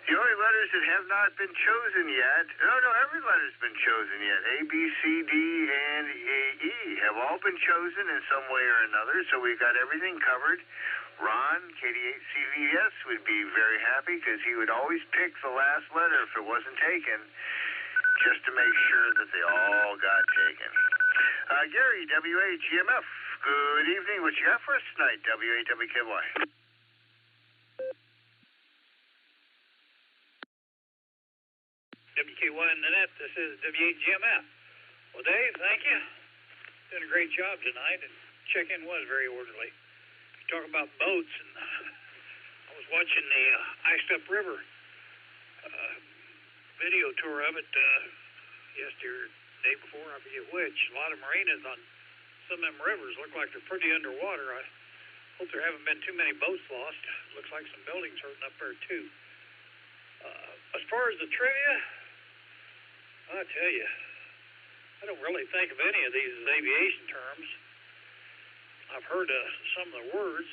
The only letters that have not been chosen yet, every letter's been chosen yet. A, B, C, D, and E have all been chosen in some way or another, so we've got everything covered. Ron, KD8CVS, would be very happy because he would always pick the last letter if it wasn't taken, just to make sure that they all got taken. Gary, WAGMF, good evening. What you got for us tonight, W8WKY? WKY in the net, this is W8GMF. Well, Dave, thank you. Did a great job tonight, and check-in was very orderly. You talk about boats, and I was watching the Iced Up River video tour of it yesterday, day before, I forget which. A lot of marinas on some of them rivers look like they're pretty underwater. I Hope there haven't been too many boats lost. Looks like some buildings hurting up there, too. As far as the trivia, I tell you, I don't really think of any of these as aviation terms. I've heard some of the words,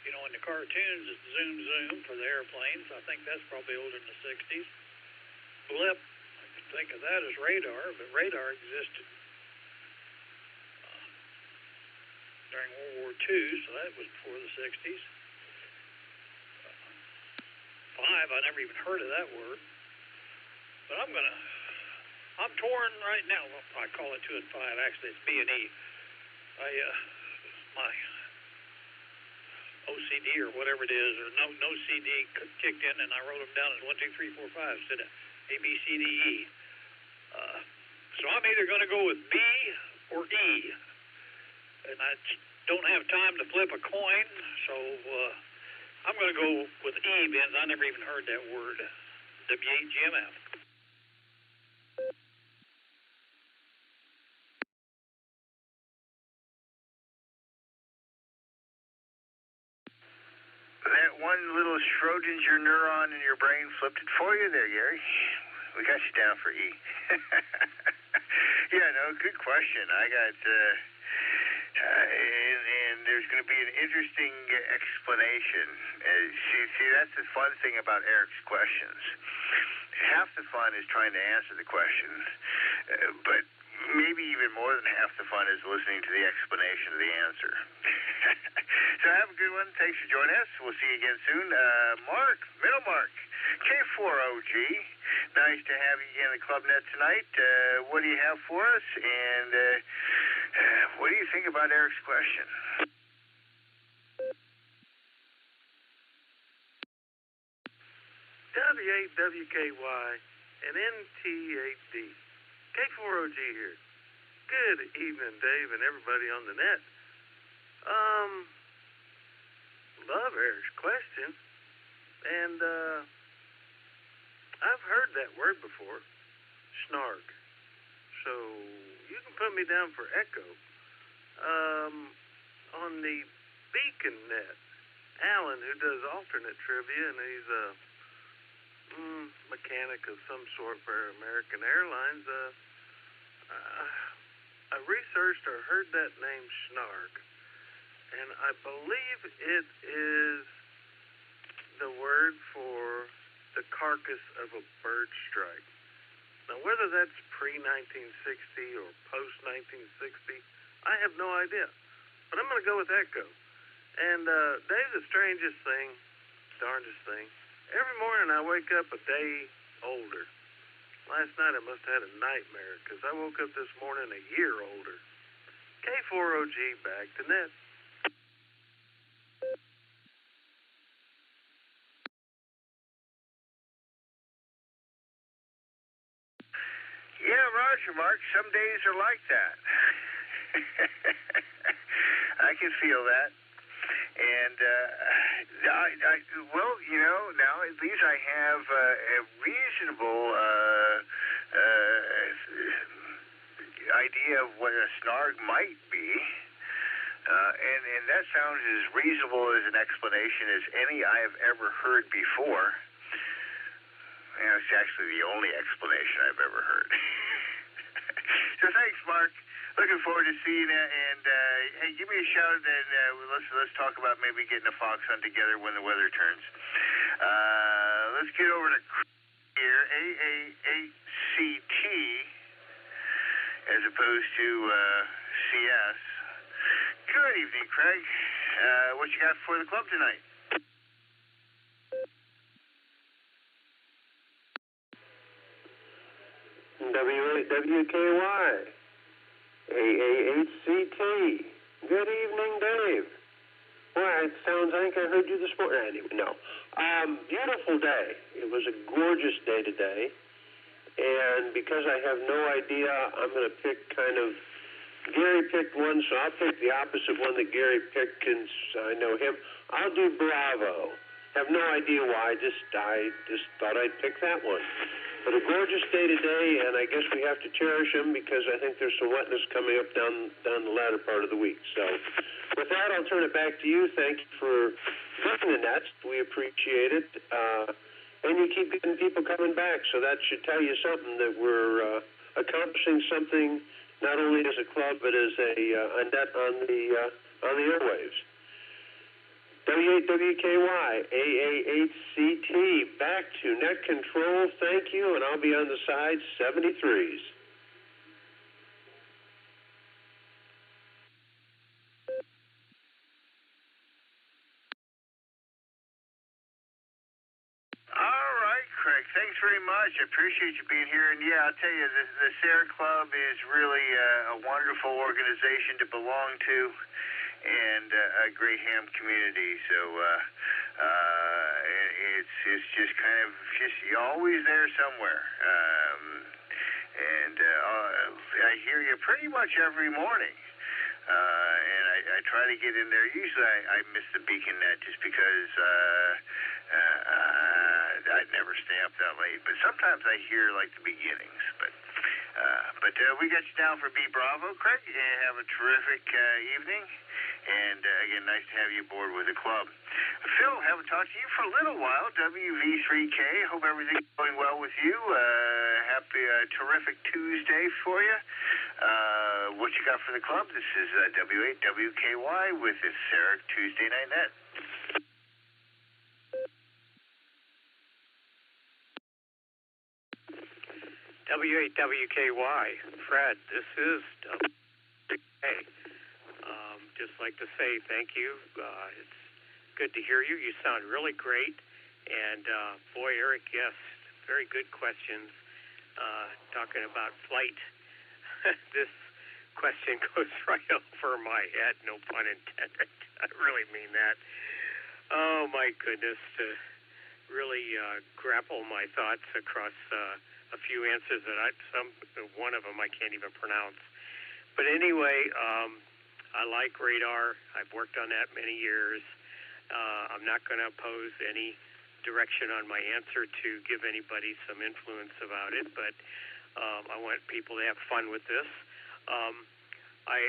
you know, in the cartoons, it's zoom, zoom for the airplanes. I think that's probably older than the 60s. Blip, I can think of that as radar, but radar existed during World War II, so that was before the 60s. Five, I never even heard of that word. But I'm torn right now. Well, I call it 2 and 5. Actually, it's B and E. My OCD or whatever it is, or no CD kicked in, and I wrote them down as 1, 2, 3, 4, 5 instead of A, B, C, D, E. So I'm either going to go with B or E. And I don't have time to flip a coin, so I'm going to go with E, because I never even heard that word, W-A-G-M-F. That one little Schrodinger neuron in your brain flipped it for you there, Gary. We got you down for E. Yeah, no, good question. I got... and there's going to be an interesting explanation. See, that's the fun thing about Eric's questions. Half the fun is trying to answer the question, but maybe even more than half the fun is listening to the explanation of the answer. So have a good one. Thanks for joining us. We'll see you again soon. Mark, Middle Mark, K4OG. Nice to have you again in the Club Net tonight. What do you have for us? And what do you think about Eric's question? W8WKY and NT8D. K4OG here. Good evening, Dave, and everybody on the net. Love Eric's question. And I've heard that word before, snarg. So you can put me down for echo. On the Beacon Net, Alan, who does alternate trivia, and he's a mechanic of some sort for American Airlines, I researched or heard that name snarg, and I believe it is the word for the carcass of a bird strike. Now, whether that's pre-1960 or post-1960, I have no idea. But I'm going to go with echo. And, Dave, the strangest thing, darndest thing, every morning I wake up a day older. Last night I must have had a nightmare because I woke up this morning a year older. K4OG back to net. Yeah, Roger, Mark, some days are like that. I can feel that. And, well, you know, now at least I have a reasonable idea of what a snarg might be. And that sounds as reasonable as an explanation as any I have ever heard before. You know, it's actually the only explanation I've ever heard. So thanks, Mark. Looking forward to seeing you. And hey, give me a shout, and let's talk about maybe getting a fox hunt together when the weather turns. Let's get over to here, AAHCT, as opposed to CS. Good evening, Craig. What you got for the club tonight? W8WKY, AAHCT. Good evening, Dave. Well, it sounds like I heard you this morning. Anyway, no. Beautiful day. It was a gorgeous day today. And because I have no idea, I'm going to pick kind of, Gary picked one, so I'll pick the opposite one that Gary picked since I know him. I'll do Bravo. Have no idea why. I just thought I'd pick that one. But a gorgeous day today, and I guess we have to cherish them because I think there's some wetness coming up down the latter part of the week. So with that, I'll turn it back to you. Thank you for running the nets. We appreciate it. And you keep getting people coming back, so that should tell you something that we're accomplishing something not only as a club but as a net on the airwaves. W8WKY, AA8CT, back to net control. Thank you, and I'll be on the side 73s. All right, Craig. Thanks very much. I appreciate you being here. And yeah, I'll tell you, the Sarah Club is really a wonderful organization to belong to, and a great ham community. So it's just kind of you're always there somewhere. And I hear you pretty much every morning. And I try to get in there. Usually I miss the Beacon Net just because I'd never stay up that late. But sometimes I hear like the beginnings. But we got you down for B Bravo, Craig. And have a terrific evening. And again, nice to have you aboard with the club. Phil, haven't talked to you for a little while. WV3K, hope everything's going well with you. Happy, terrific Tuesday for you. What you got for the club? This is W8WKY with this Sarah Tuesday Night Net. W8WKY, Fred, this is WK. Just like to say thank you. It's good to hear you. You sound really great. And boy, Eric, yes, very good questions. Talking about flight, this question goes right over my head, no pun intended. I really mean that. Oh, my goodness, to really grapple my thoughts across a few answers that one of them I can't even pronounce. But anyway, I like radar. I've worked on that many years. I'm not going to oppose any direction on my answer to give anybody some influence about it, but I want people to have fun with this. I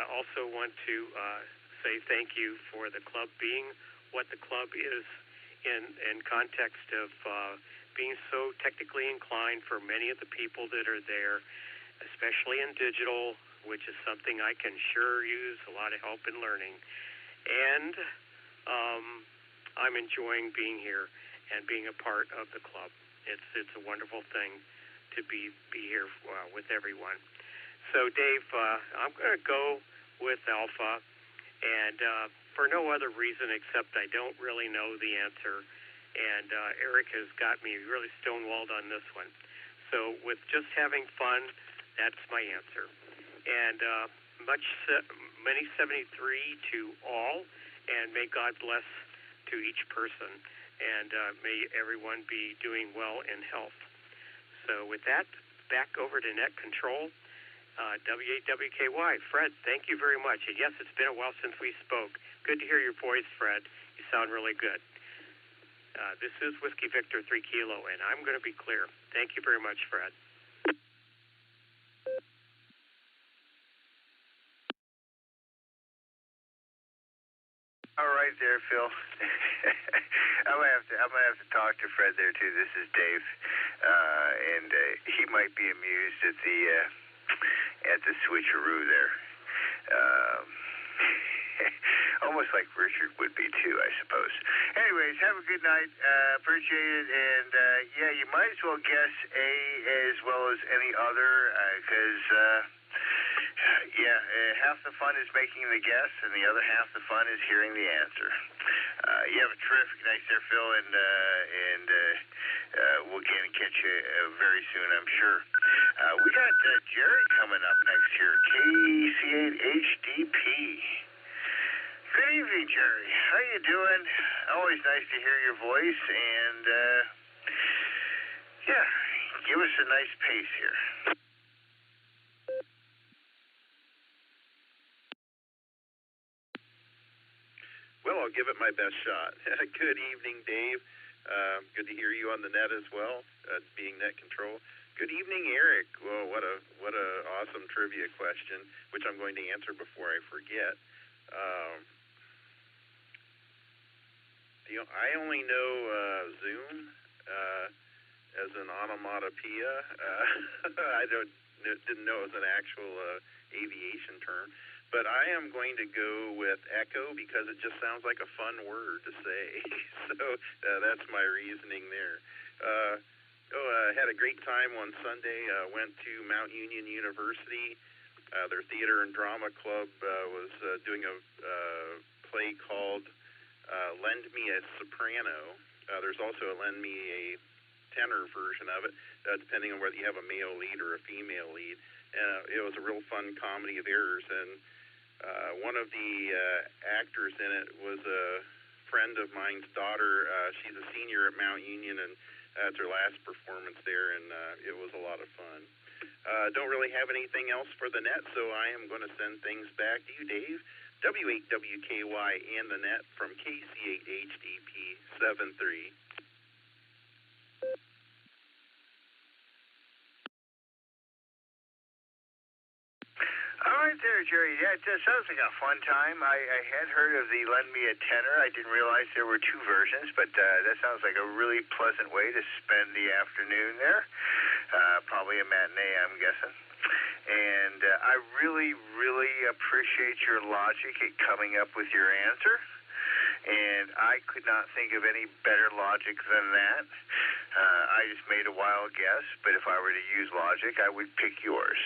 also want to say thank you for the club being what the club is in context of being so technically inclined for many of the people that are there, especially in digital, which is something I can sure use a lot of help in learning. And I'm enjoying being here and being a part of the club. It's a wonderful thing to be here with everyone. So, Dave, I'm going to go with Alpha, and for no other reason except I don't really know the answer, and Eric has got me really stonewalled on this one. So with just having fun, that's my answer. And many 73 to all, and may God bless to each person, and may everyone be doing well in health. So with that, back over to Net Control, W8WKY. Fred, thank you very much. And yes, it's been a while since we spoke. Good to hear your voice, Fred. You sound really good. This is Whiskey Victor 3 Kilo, and I'm going to be clear. Thank you very much, Fred. All right there, Phil. I'm gonna have to talk to Fred there too. This is Dave, and he might be amused at the switcheroo there. Almost like Richard would be too, I suppose. Anyways, have a good night. Appreciate it, and yeah, you might as well guess A as well as any other, because. Yeah, half the fun is making the guess, and the other half the fun is hearing the answer. You have a terrific night there, Phil, and we'll again catch you very soon, I'm sure. We got Jerry coming up next here, KC8HDP. Good evening, Jerry. How you doing? Always nice to hear your voice, and yeah, give us a nice pace here. Well, I'll give it my best shot. Good evening, Dave. Good to hear you on the net as well, being net control. Good evening, Eric. Well, what a awesome trivia question, which I'm going to answer before I forget. I only know Zoom as an onomatopoeia. I didn't know it was an actual aviation term. But I am going to go with echo because it just sounds like a fun word to say. So that's my reasoning there. Had a great time on Sunday. Went to Mount Union University. Their theater and drama club was doing a play called Lend Me a Soprano. There's also a Lend Me a tenor version of it, depending on whether you have a male lead or a female lead. It was a real fun comedy of errors, and one of the actors in it was a friend of mine's daughter. She's a senior at Mount Union, and it's her last performance there, and it was a lot of fun. Don't really have anything else for the net, so I am going to send things back to you, Dave. W8WKY and the net from KC8HDP 73. All right there, Jerry. Yeah, it sounds like a fun time. I had heard of the Lend Me a Tenor. I didn't realize there were two versions, but that sounds like a really pleasant way to spend the afternoon there. Probably a matinee, I'm guessing. And I really, really appreciate your logic at coming up with your answer. And I could not think of any better logic than that. I just made a wild guess, but if I were to use logic, I would pick yours.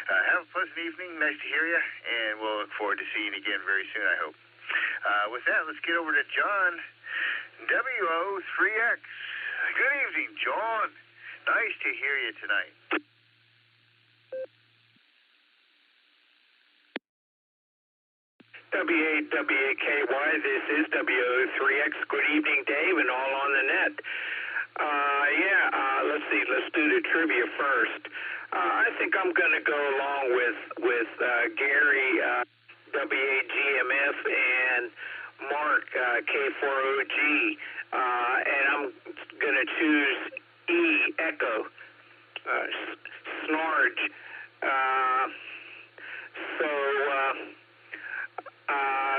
Have a pleasant evening. Nice to hear you, and we'll look forward to seeing you again very soon, I hope. With that, let's get over to John, WO3X. Good evening, John. Nice to hear you tonight. W8WKY, this is WO3X. Good evening, Dave, and all on the net. Let's see. Let's do the trivia first. I think I'm going to go along with Gary, W8GMF, and Mark, K4OG, and I'm going to choose E, Echo, Snarge.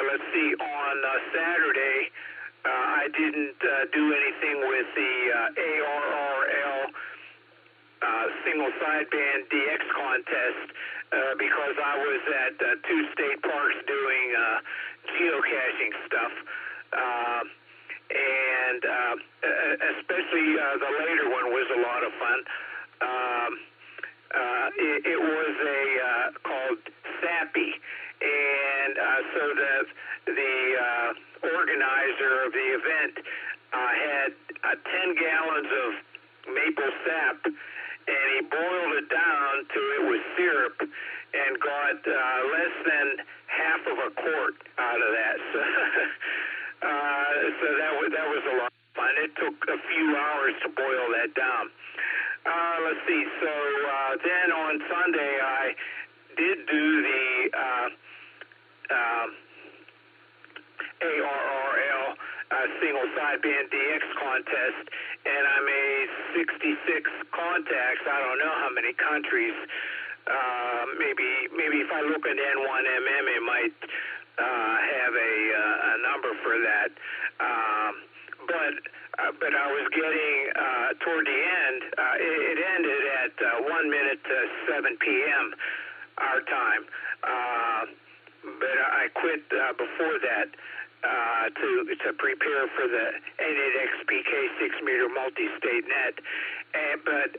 Let's see, on Saturday, I didn't do anything with the ARRL single sideband DX contest because I was at two state parks doing geocaching stuff. And especially the later one was a lot of fun. It was called Sappy, and so the organizer of the event had 10 gallons of maple sap, and he boiled it down till it was syrup and got less than half of a quart out of that. So that was a lot of fun. It took a few hours to boil that down. Let's see. So then on Sunday, I did do the ARRL single sideband DX contest, and I made 66 contacts. I don't know how many countries. Maybe if I look at N1MM, it might have a number for that. But I was getting toward the end. It ended at 1 minute to 7 p.m. our time. But I quit before that to prepare for the 88XPK 6-meter multi-state net. But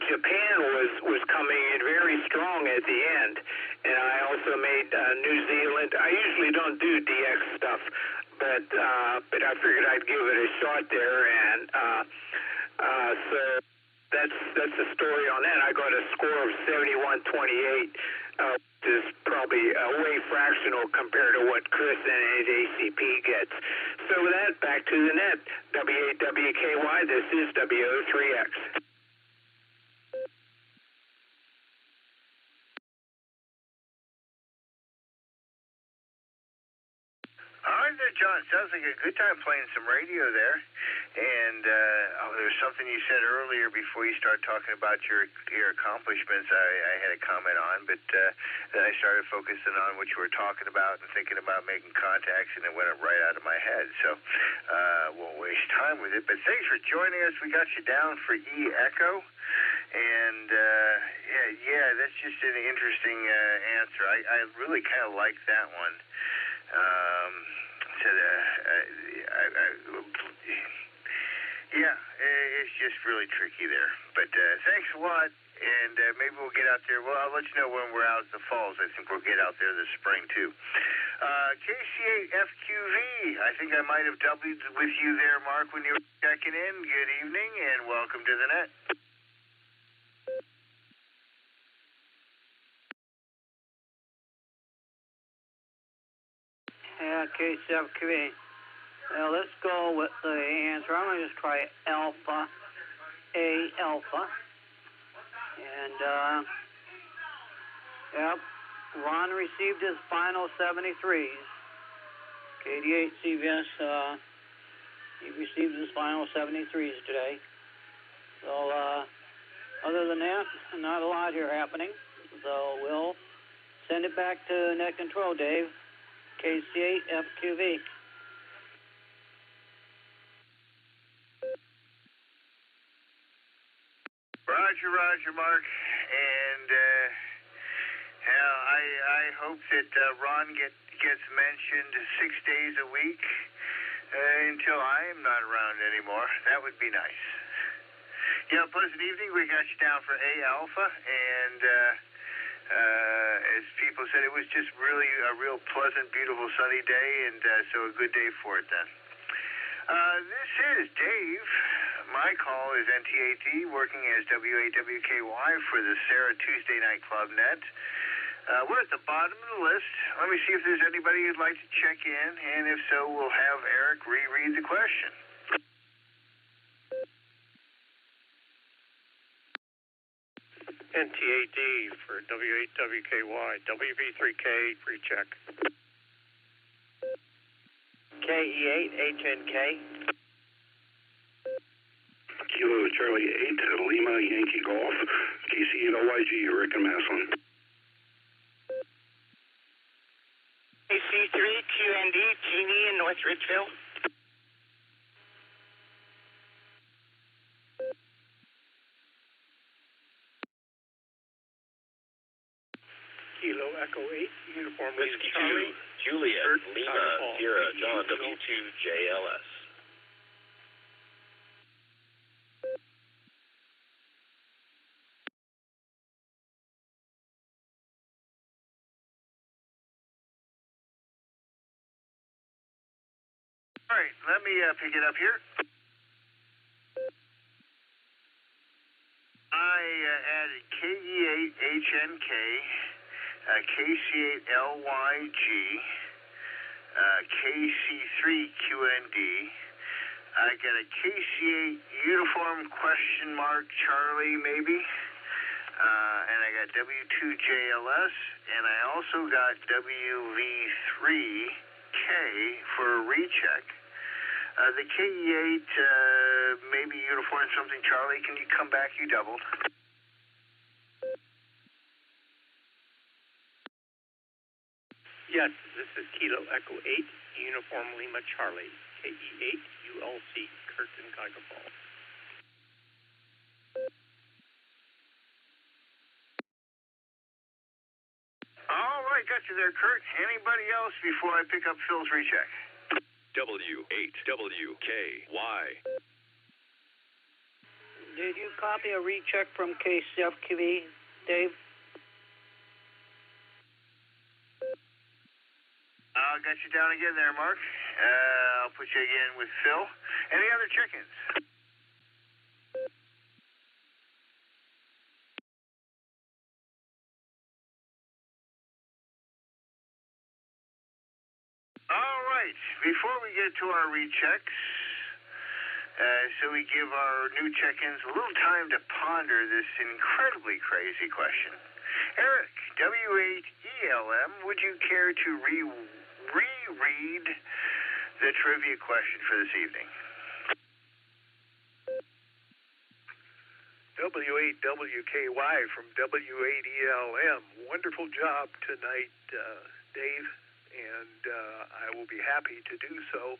Japan was coming in very strong at the end, and I also made New Zealand. I usually don't do DX stuff, but I figured I'd give it a shot there, and so that's the story on that. I got a score of 71.28, which is probably way fractional compared to what Chris and his ACP gets. So with that, back to the net. W8WKY, this is WO3X. All right there, John, sounds like a good time playing some radio there. And there's something you said earlier before you started talking about your accomplishments I had a comment on, but then I started focusing on what you were talking about and thinking about making contacts, and it went right out of my head. So won't waste time with it. But thanks for joining us. We got you down for E-Echo. And, that's just an interesting answer. I really kind of like that one. It's just really tricky there. But thanks a lot, and maybe we'll get out there. Well, I'll let you know when we're out at the falls. I think we'll get out there this spring, too. KC8FQV, I think I might have doubled with you there, Mark, when you were checking in. Good evening, and welcome to the net. Yeah, KC8FQV. Now let's go with the answer. I'm going to just try Alpha. And, Ron received his final 73s. KD8 CVS, he received his final 73s today. So, other than that, not a lot here happening. So we'll send it back to net control, Dave. KC8FQV. Roger, Mark. And I hope that Ron gets mentioned 6 days a week until I am not around anymore. That would be nice. Pleasant evening. We got you down for A Alpha, and as people said, it was just really a real pleasant, beautiful, sunny day, and so a good day for it then. This is Dave. My call is NTAT, working as WAWKY for the Sarah Tuesday Night Club Net. We're at the bottom of the list. Let me see if there's anybody who'd like to check in, and if so, we'll have Eric reread the question. NTAD for W8WKY, WV3K, pre-check. KE8HNK. Kilo Charlie 8, Lima Yankee Golf, KC8OYG, Rick and Maslin. KC3QND, Genie in North Ridgeville. Kilo Echo 8, Uniform Whiskey Charlie. 2, Juliet, Lima, Sierra, John, W2JLS. All right, let me pick it up here. I added KE8HNK, KC8LYG, KC3QND. I got a KC8 uniform question mark Charlie maybe, and I got W2JLS, and I also got WV3K for a recheck. The KE8, maybe uniform something, Charlie. Can you come back? You doubled. Yes, this is Kilo Echo 8, Uniform Lima Charlie, KE8, ULC, Curtin, Geiger Falls. All right, got you there, Kurt. Anybody else before I pick up Phil's recheck? W8WKY. Did you copy a recheck from KCFQV, Dave? Got you down again there, Mark. I'll put you again with Phil. Any other chickens? All right. Before we get to our rechecks, so we give our new check-ins a little time to ponder this incredibly crazy question. Eric, W8ELM, would you care to reread the trivia question for this evening. W8WKY from W8ELM. Wonderful job tonight, Dave, and I will be happy to do so.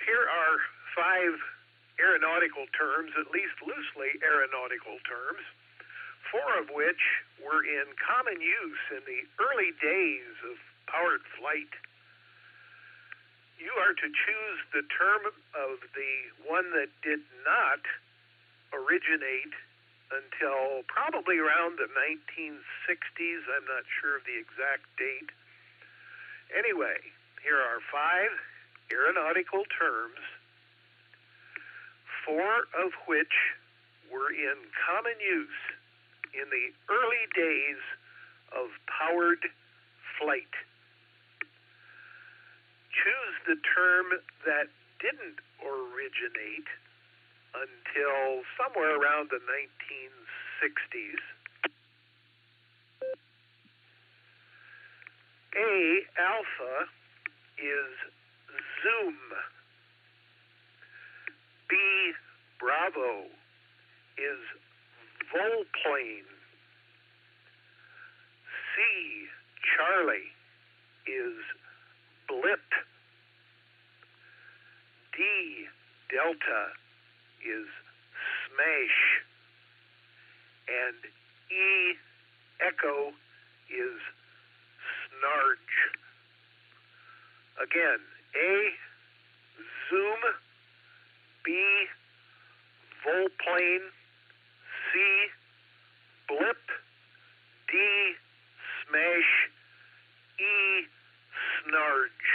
Here are 5 aeronautical terms, at least loosely aeronautical terms, 4 of which were in common use in the early days of powered flight. You are to choose the term of the one that did not originate until probably around the 1960s. I'm not sure of the exact date. Anyway, here are 5 aeronautical terms, 4 of which were in common use in the early days of powered flight. Choose the term that didn't originate until somewhere around the 1960s. A, alpha, is zoom. B, bravo, is volplane. C, Charlie, is blip. D, delta, is smash. And E, echo, is snarge. Again, A, zoom. B, volplane. C, blip. D, smash. E, snarge.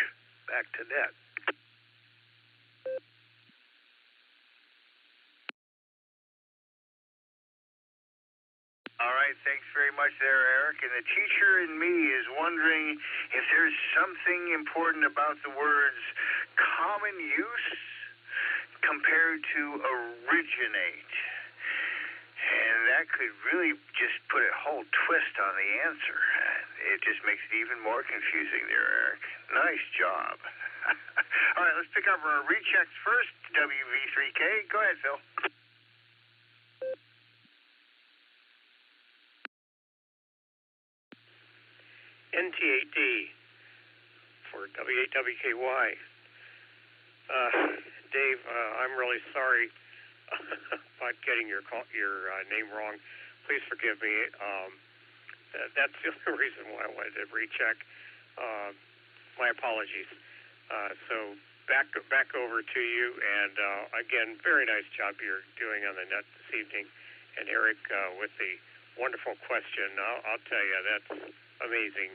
Back to net. All right, thanks very much there, Eric. And the teacher in me is wondering if there's something important about the words common use compared to originate. And that could really just put a whole twist on the answer. It just makes it even more confusing there, Eric. Nice job. All right, let's pick up our rechecks first. WV3K. Go ahead, Phil. NT8D for W8WKY. Dave, I'm really sorry about getting your name wrong. Please forgive me. That's the only reason why I wanted to recheck. My apologies. So back over to you. And again, very nice job you're doing on the net this evening. And Eric with the wonderful question. I'll tell you, that's amazing.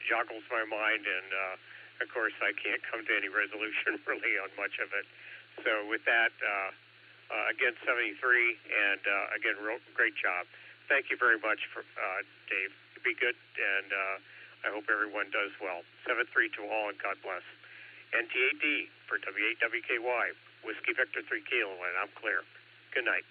Joggles my mind, and of course I can't come to any resolution really on much of it. So with that, again, 73, and again, great job. Thank you very much for Dave. Be good, and I hope everyone does well. 7-3 to all, and God bless. NT8D for W8WKY, Whiskey Victor 3 Kilo, and I'm clear. Good night.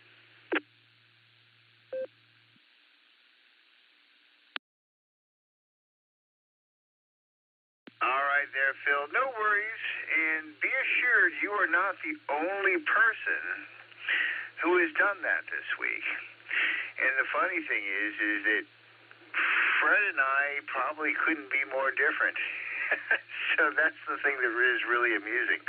All right there, Phil. No worries, and be assured you are not the only person who has done that this week. And the funny thing is that Fred and I probably couldn't be more different. So that's the thing that is really amusing.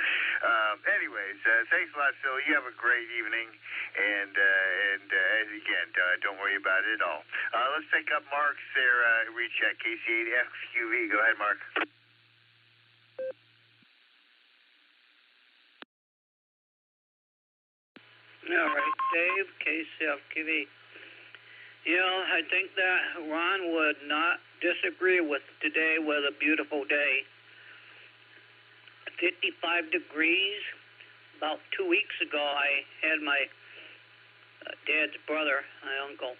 Anyways, thanks a lot, Phil. You have a great evening, and again, don't worry about it at all. Let's pick up Mark's recheck, KC8FQV. Go ahead, Mark. All right, Dave, KCFQV. You know, I think that Ron would not disagree with today was a beautiful day. 55 degrees. About 2 weeks ago, I had my dad's brother, my uncle,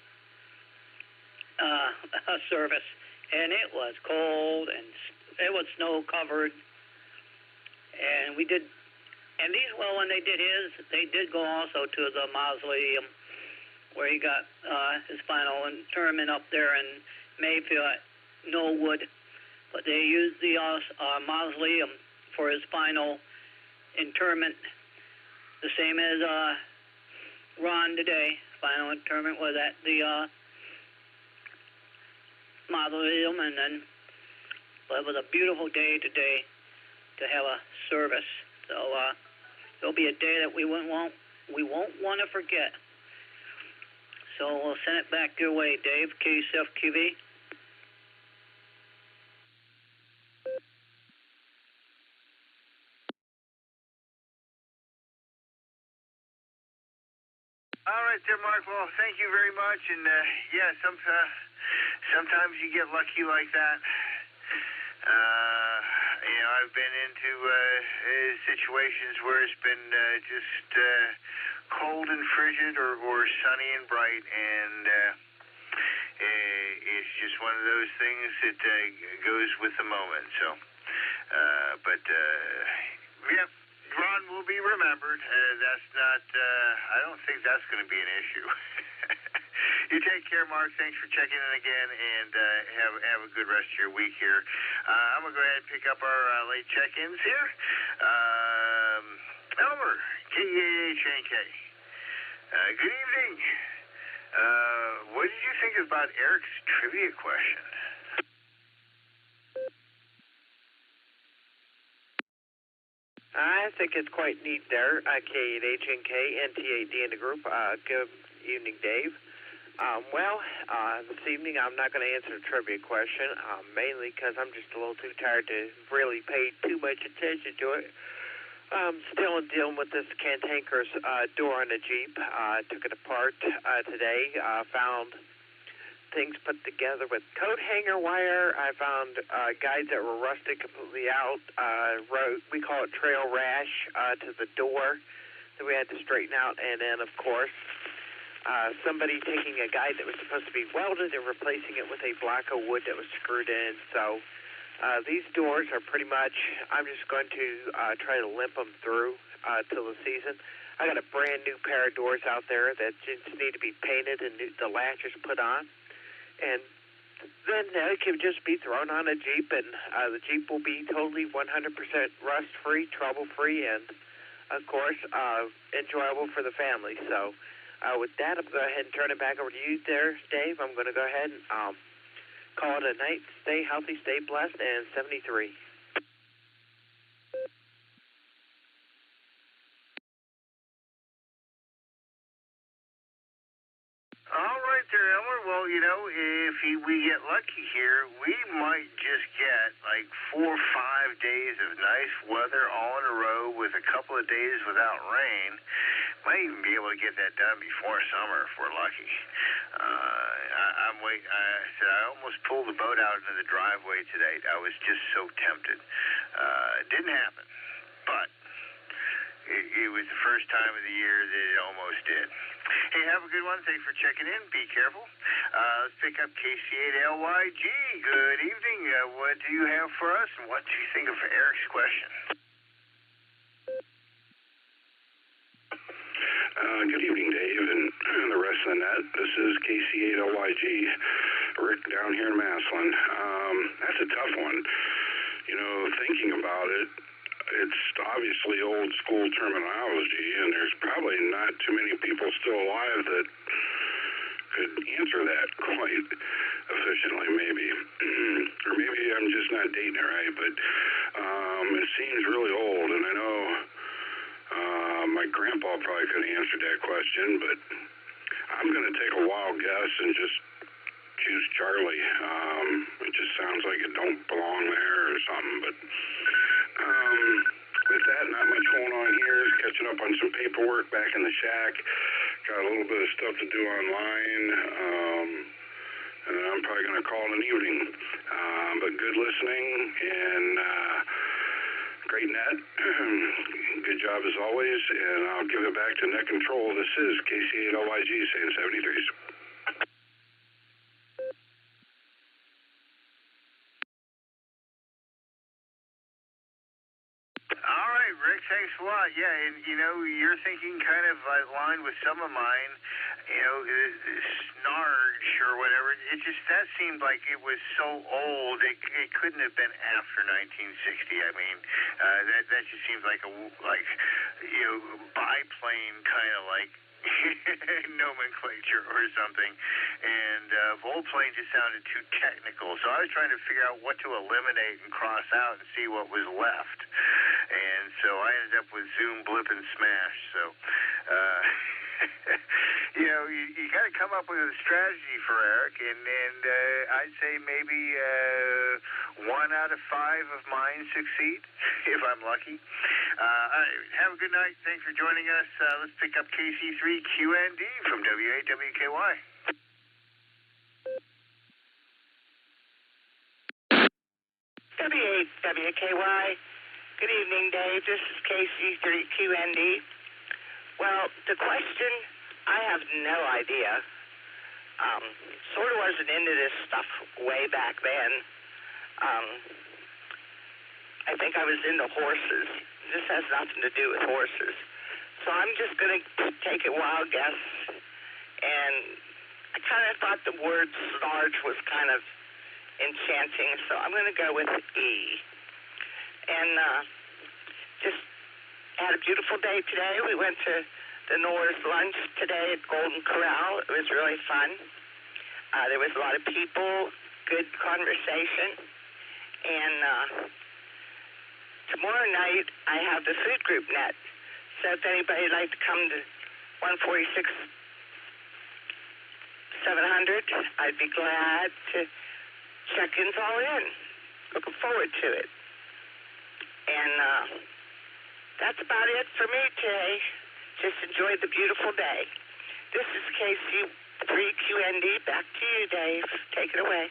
a service, and it was cold, and it was snow-covered, and we did. And when they did his, they did go also to the Mosley, where he got his final interment up there in Mayfield at Knollwood. but they used the Mosley for his final interment, the same as Ron today. Final interment was at the mausoleum, and then but it was a beautiful day today to have a service. So it'll be a day that we won't want to forget. So we'll send it back your way, Dave, KCFQV. All right there, Mark. Well, thank you very much. And, yeah, sometimes you get lucky like that. You know, I've been into situations where it's been just cold and frigid or sunny and bright, and it's just one of those things that goes with the moment. So, yeah, Ron will be remembered. That's not, I don't think that's going to be an issue. You take care, Mark. Thanks for checking in again, and have a good rest of your week here. I'm going to go ahead and pick up our late check-ins here. Elmer, KEAHNK. Good evening. What did you think about Eric's trivia question? I think it's quite neat there. KEAHNK, NT8D in the group. Good evening, Dave. This evening I'm not going to answer the trivia question, mainly because I'm just a little too tired to really pay too much attention to it. Still dealing with this cantankerous door on the Jeep. Took it apart today. Found things put together with coat hanger wire. I found guides that were rusted completely out. We call it trail rash to the door that we had to straighten out. And then, of course, somebody taking a guide that was supposed to be welded and replacing it with a block of wood that was screwed in. So these doors are pretty much, I'm just going to try to limp them through till the season. I got a brand new pair of doors out there that just need to be painted and the latches put on. And then it can just be thrown on a Jeep, and the Jeep will be totally 100% rust-free, trouble-free, and, of course, enjoyable for the family. So with that, I'm going to go ahead and turn it back over to you there, Dave. I'm going to go ahead and call it a night. Stay healthy, stay blessed, and 73. All right there, Elmer. Well, you know, if we get lucky here, we might just get like 4 or 5 days of nice weather all in a row with a couple of days without rain. Might even be able to get that done before summer if we're lucky. I'm waiting. I almost pulled the boat out into the driveway today. I was just so tempted. It didn't happen, but it was the first time of the year that it almost did. Hey, have a good one. Thanks for checking in. Be careful. Let's pick up KC8LYG. Good evening. What do you have for us, and what do you think of Eric's question? Good evening, Dave, and the rest of the net. This is KC8LYG. Rick down here in Maslin. That's a tough one. You know, thinking about it, it's obviously old school terminology, and there's probably not too many people still alive that could answer that quite efficiently, maybe. Or maybe I'm just not dating it right, but it seems really old, and I know my grandpa probably could have answered that question, but I'm going to take a wild guess and just choose Charlie. It just sounds like it don't belong there or something, but with that, not much going on here. Catching up on some paperwork back in the shack. Got a little bit of stuff to do online. And I'm probably going to call it an evening. But good listening and great net. Good job as always. And I'll give it back to Net Control. This is KC8LYG saying 73s. All right, Rick, thanks thanks a lot. Yeah, and you're thinking kind of aligned with some of mine. Snarge or whatever. That seemed like it was so old. It couldn't have been after 1960. I mean, that just seems like biplane kind of like nomenclature or something. And volplane just sounded too technical. So I was trying to figure out what to eliminate and cross out and see what was left. And so I ended up with Zoom, Blip, and Smash. So, you got to come up with a strategy for Eric, and I'd say maybe 1 out of 5 of mine succeed, if I'm lucky. All right, have a good night. Thanks for joining us. Let's pick up KC3QND from W8WKY. W8WKY. Good evening, Dave. This is KC3QND. Well, the question, I have no idea. Sort of wasn't into this stuff way back then. I think I was into horses. This has nothing to do with horses. So I'm just going to take a wild guess. And I kind of thought the word snarge was kind of enchanting, so I'm going to go with E. And just had a beautiful day today. We went to the Nor's lunch today at Golden Corral. It was really fun. There was a lot of people, good conversation. And tomorrow night, I have the food group net. So if anybody'd like to come to 146 700, I'd be glad to check-ins all in. Looking forward to it. And that's about it for me today. Just enjoyed the beautiful day. This is KC3QND. Back to you, Dave. Take it away.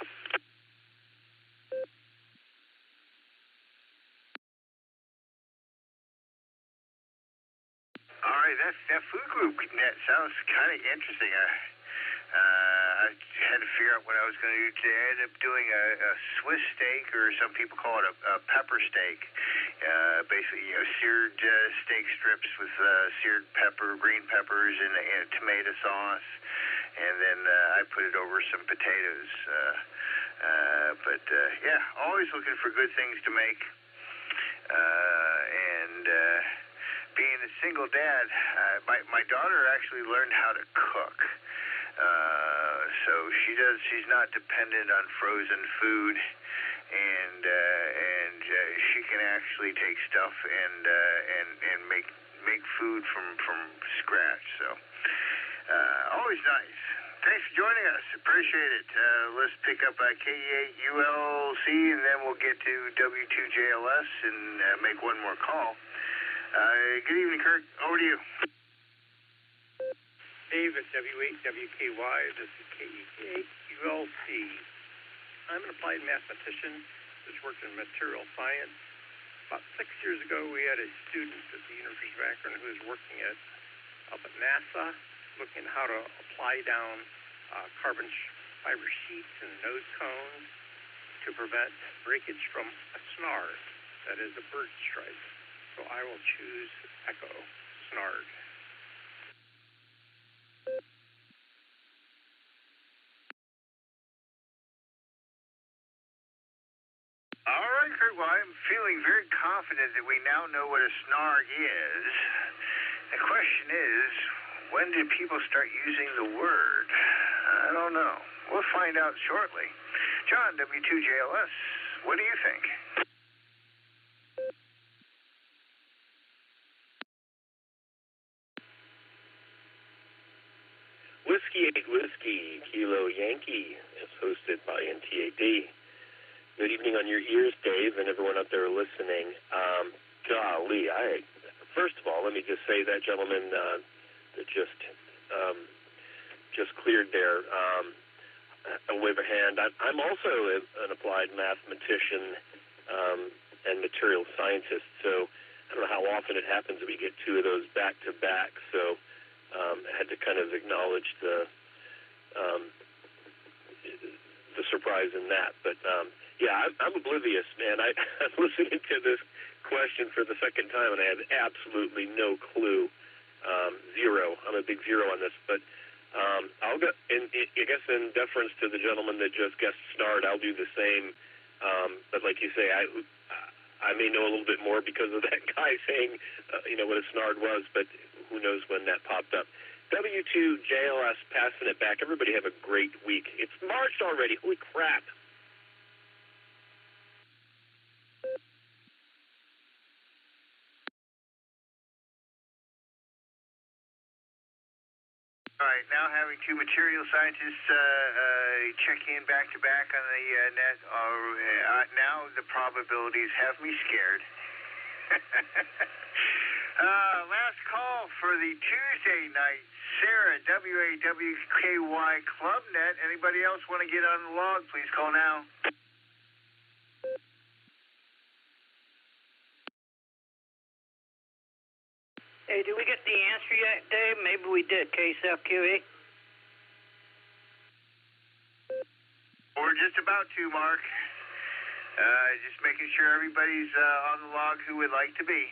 All right, that food group net sounds kind of interesting. I had to figure out what I was going to do today. I ended up doing a Swiss steak, or some people call it a pepper steak. Basically, seared steak strips with seared green peppers, and a tomato sauce. And then I put it over some potatoes. Yeah, always looking for good things to make. Being a single dad, my daughter actually learned how to cook. So she's not dependent on frozen food, and she can actually take stuff and make food from scratch. So always nice. Thanks for joining us. Appreciate it. Let's pick up KE8ULC, and then we'll get to W2JLS and make one more call. Good evening, Kirk. Over to you. Dave at W8WKY. This is KE8ULC. I'm an applied mathematician who's worked in material science. About 6 years ago, we had a student at the University of Akron who was working up at NASA, looking at how to apply down carbon fiber sheets and node cones to prevent breakage from a snarg, that is a bird stripe. So I will choose Echo Snarg. All right, Kurt. Well, I'm feeling very confident that we now know what a snarg is. The question is, when did people start using the word? I don't know. We'll find out shortly. John, W2JLS, what do you think? Whiskey 8 Whiskey, Kilo Yankee is hosted by NTAD. Good evening on your ears, Dave, and everyone out there listening. Golly, first of all, let me just say that gentleman that just cleared there, a wave of hand. I'm also an applied mathematician and material scientist, so I don't know how often it happens that we get two of those back to back. So I had to kind of acknowledge the surprise in that. But yeah, I'm oblivious, man. I'm listening to this question for the second time, and I have absolutely no clue. Zero. I'm a big zero on this, but I'll go. I guess in deference to the gentleman that just guessed Snard, I'll do the same. But like you say, I may know a little bit more because of that guy saying, what a Snard was. But who knows when that popped up. W2JLS passing it back. Everybody have a great week. It's March already. Holy crap. All right, now having two material scientists check in back-to-back on the net. Now the probabilities have me scared. Last call for the Tuesday night Sarah, WAWKY Club Net. Anybody else want to get on the log? Please call now. Hey, did we get the answer yet, Dave? Maybe we did. KSFQE? We're just about to, Mark. Just making sure everybody's on the log who would like to be.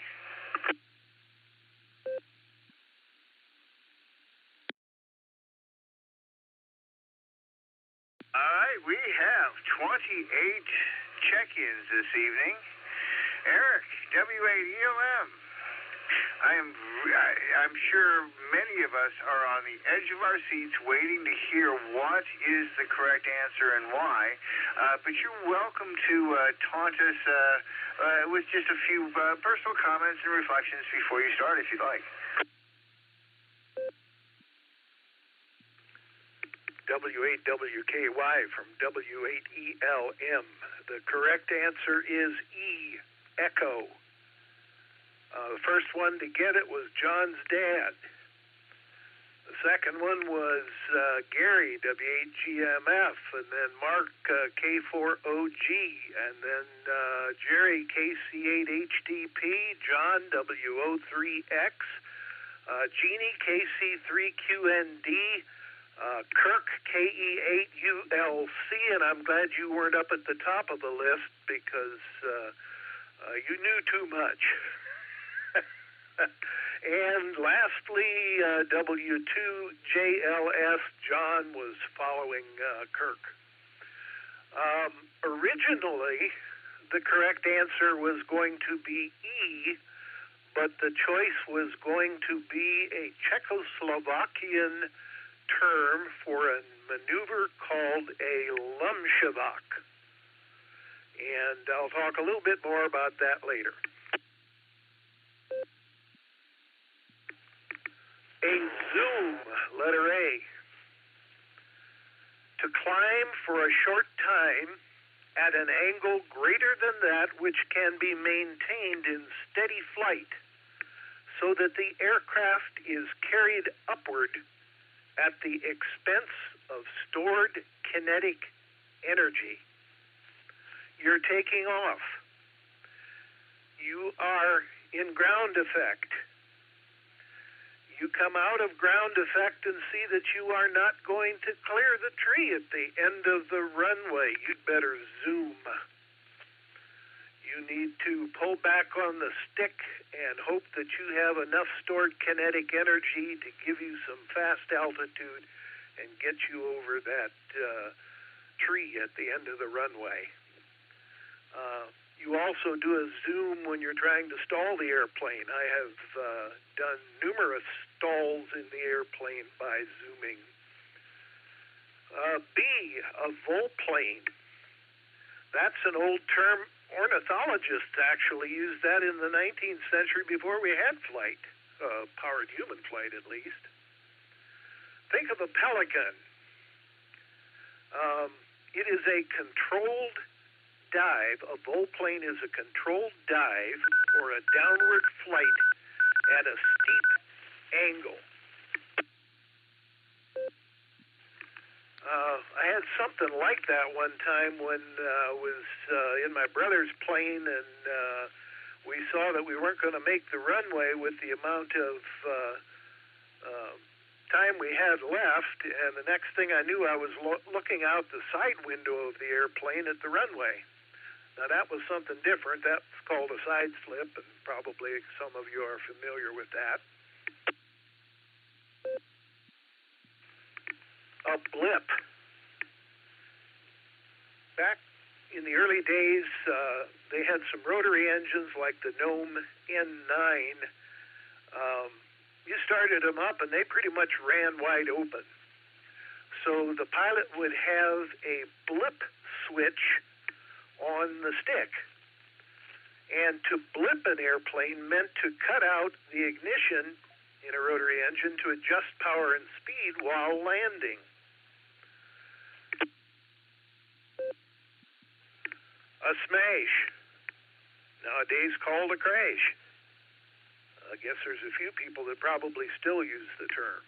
All right, we have 28 check-ins this evening. Eric, W8ELM. I'm sure many of us are on the edge of our seats waiting to hear what is the correct answer and why. But you're welcome to taunt us with just a few personal comments and reflections before you start, if you'd like. W8WKY from W8ELM. The correct answer is E, Echo. The first one to get it was John's dad. The second one was Gary, W8GMF, and then Mark, K4OG, and then Jerry, KC8HDP, John, W03X, Jeannie, KC3QND, Kirk, KE8ULC, and I'm glad you weren't up at the top of the list because you knew too much. And lastly, W2JLS, John was following Kirk. Originally, the correct answer was going to be E, but the choice was going to be a Czechoslovakian term for a maneuver called a Lumshevak. And I'll talk a little bit more about that later. A zoom, letter A. To climb for a short time at an angle greater than that which can be maintained in steady flight so that the aircraft is carried upward at the expense of stored kinetic energy. You're taking off. You are in ground effect. You come out of ground effect and see that you are not going to clear the tree at the end of the runway. You'd better zoom. You need to pull back on the stick and hope that you have enough stored kinetic energy to give you some fast altitude and get you over that tree at the end of the runway. You also do a zoom when you're trying to stall the airplane. I have done numerous stalls in the airplane by zooming. B, a volplane. That's an old term. Ornithologists actually used that in the 19th century before we had flight, powered human flight at least. Think of a pelican. It is a controlled dive. A volplane is a controlled dive or a downward flight at a steep angle. I had something like that one time when I was in my brother's plane, and we saw that we weren't going to make the runway with the amount of time we had left, and the next thing I knew, I was looking out the side window of the airplane at the runway. Now, that was something different. That's called a side slip, and probably some of you are familiar with that. A blip. Back in the early days, they had some rotary engines like the Gnome N9. You started them up, and they pretty much ran wide open. So the pilot would have a blip switch on the stick. And to blip an airplane meant to cut out the ignition in a rotary engine to adjust power and speed while landing. A smash, nowadays called a crash. I guess there's a few people that probably still use the term.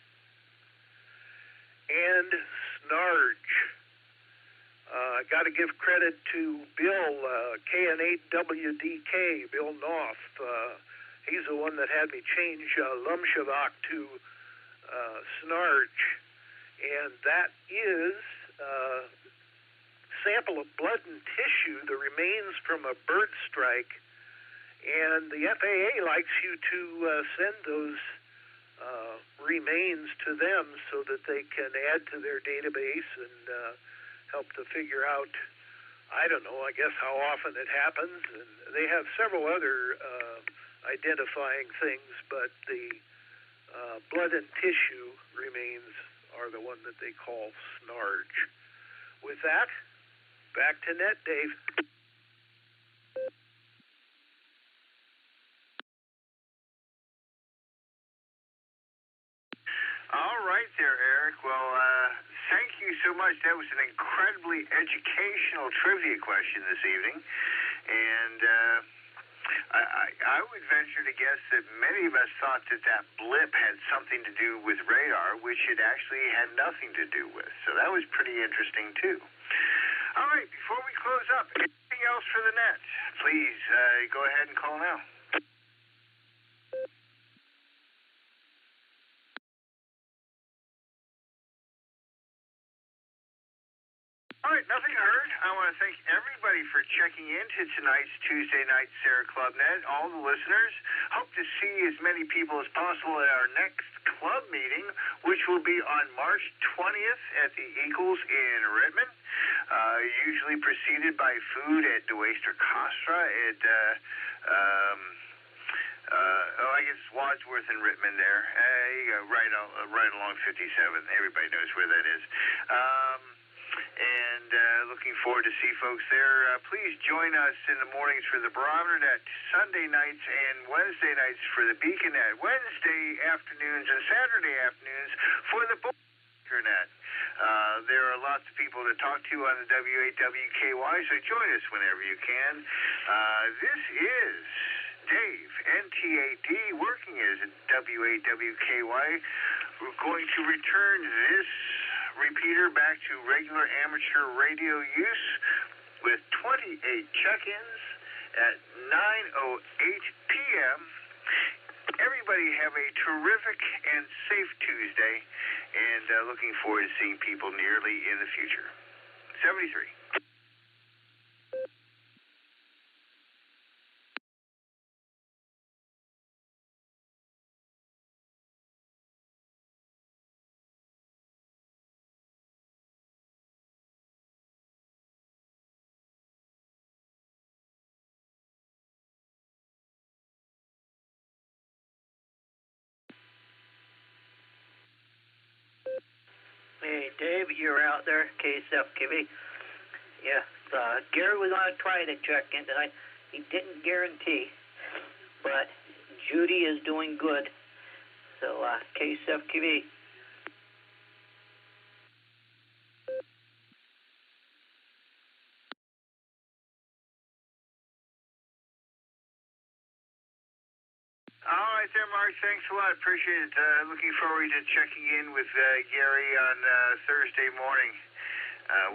And snarge. I got to give credit to Bill, KN8WDK, Bill Knopf. He's the one that had me change Lumshavak to snarge. And that is a sample of blood and tissue, the remains from a bird strike. And the FAA likes you to send those remains to them so that they can add to their database and help to figure out, I don't know, I guess how often it happens. And they have several other identifying things, but the blood and tissue remains are the one that they call snarge. With that, back to net, Dave. All right there, Eric. Well, thank you so much. That was an incredibly educational trivia question this evening. And I would venture to guess that many of us thought that that blip had something to do with radar, which it actually had nothing to do with. So that was pretty interesting, too. All right, before we close up, anything else for the net? Please go ahead and call now. All right, nothing heard. I want to thank everybody for checking in to tonight's Tuesday night Sarah Club Net, all the listeners. Hope to see as many people as possible at our next club meeting, which will be on March 20th at the Eagles in Redmond, usually preceded by food at DeWaster Costra at, I guess Wadsworth and Rittman there. You go, right along 57. Everybody knows where that is. And looking forward to see folks there. Please join us in the mornings for the Barometer Net, Sunday nights and Wednesday nights for the Beacon Net, Wednesday afternoons and Saturday afternoons for the Boulder Net. There are lots of people to talk to on the W8WKY, so join us whenever you can. This is Dave, NTAD, working as a W8WKY. We're going to return this repeater back to regular amateur radio use with 28 check-ins at 9:08 p.m. Everybody have a terrific and safe Tuesday, and looking forward to seeing people nearly in the future. 73. Hey, Dave, you're out there, KSFKV. Yeah, Gary was going to try to check in tonight. He didn't guarantee, but Judy is doing good. So, KSFKV. All right there, Mark. Thanks a lot. Appreciate it. Looking forward to checking in with Gary on Thursday morning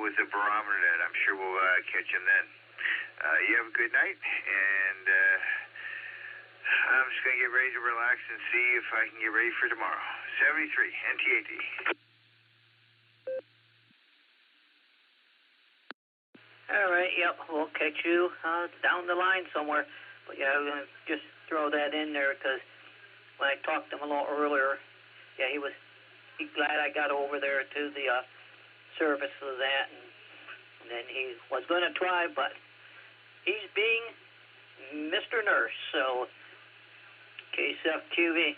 with the Barometer Net. I'm sure we'll catch him then. You have a good night, and I'm just going to get ready to relax and see if I can get ready for tomorrow. 73, NTAD. All right, yep, we'll catch you down the line somewhere. But yeah, I'm going to just throw that in there because when I talked to him a little earlier, yeah, he's glad I got over there to the service of that, and then he was going to try, but he's being Mr. Nurse, so KSFQV.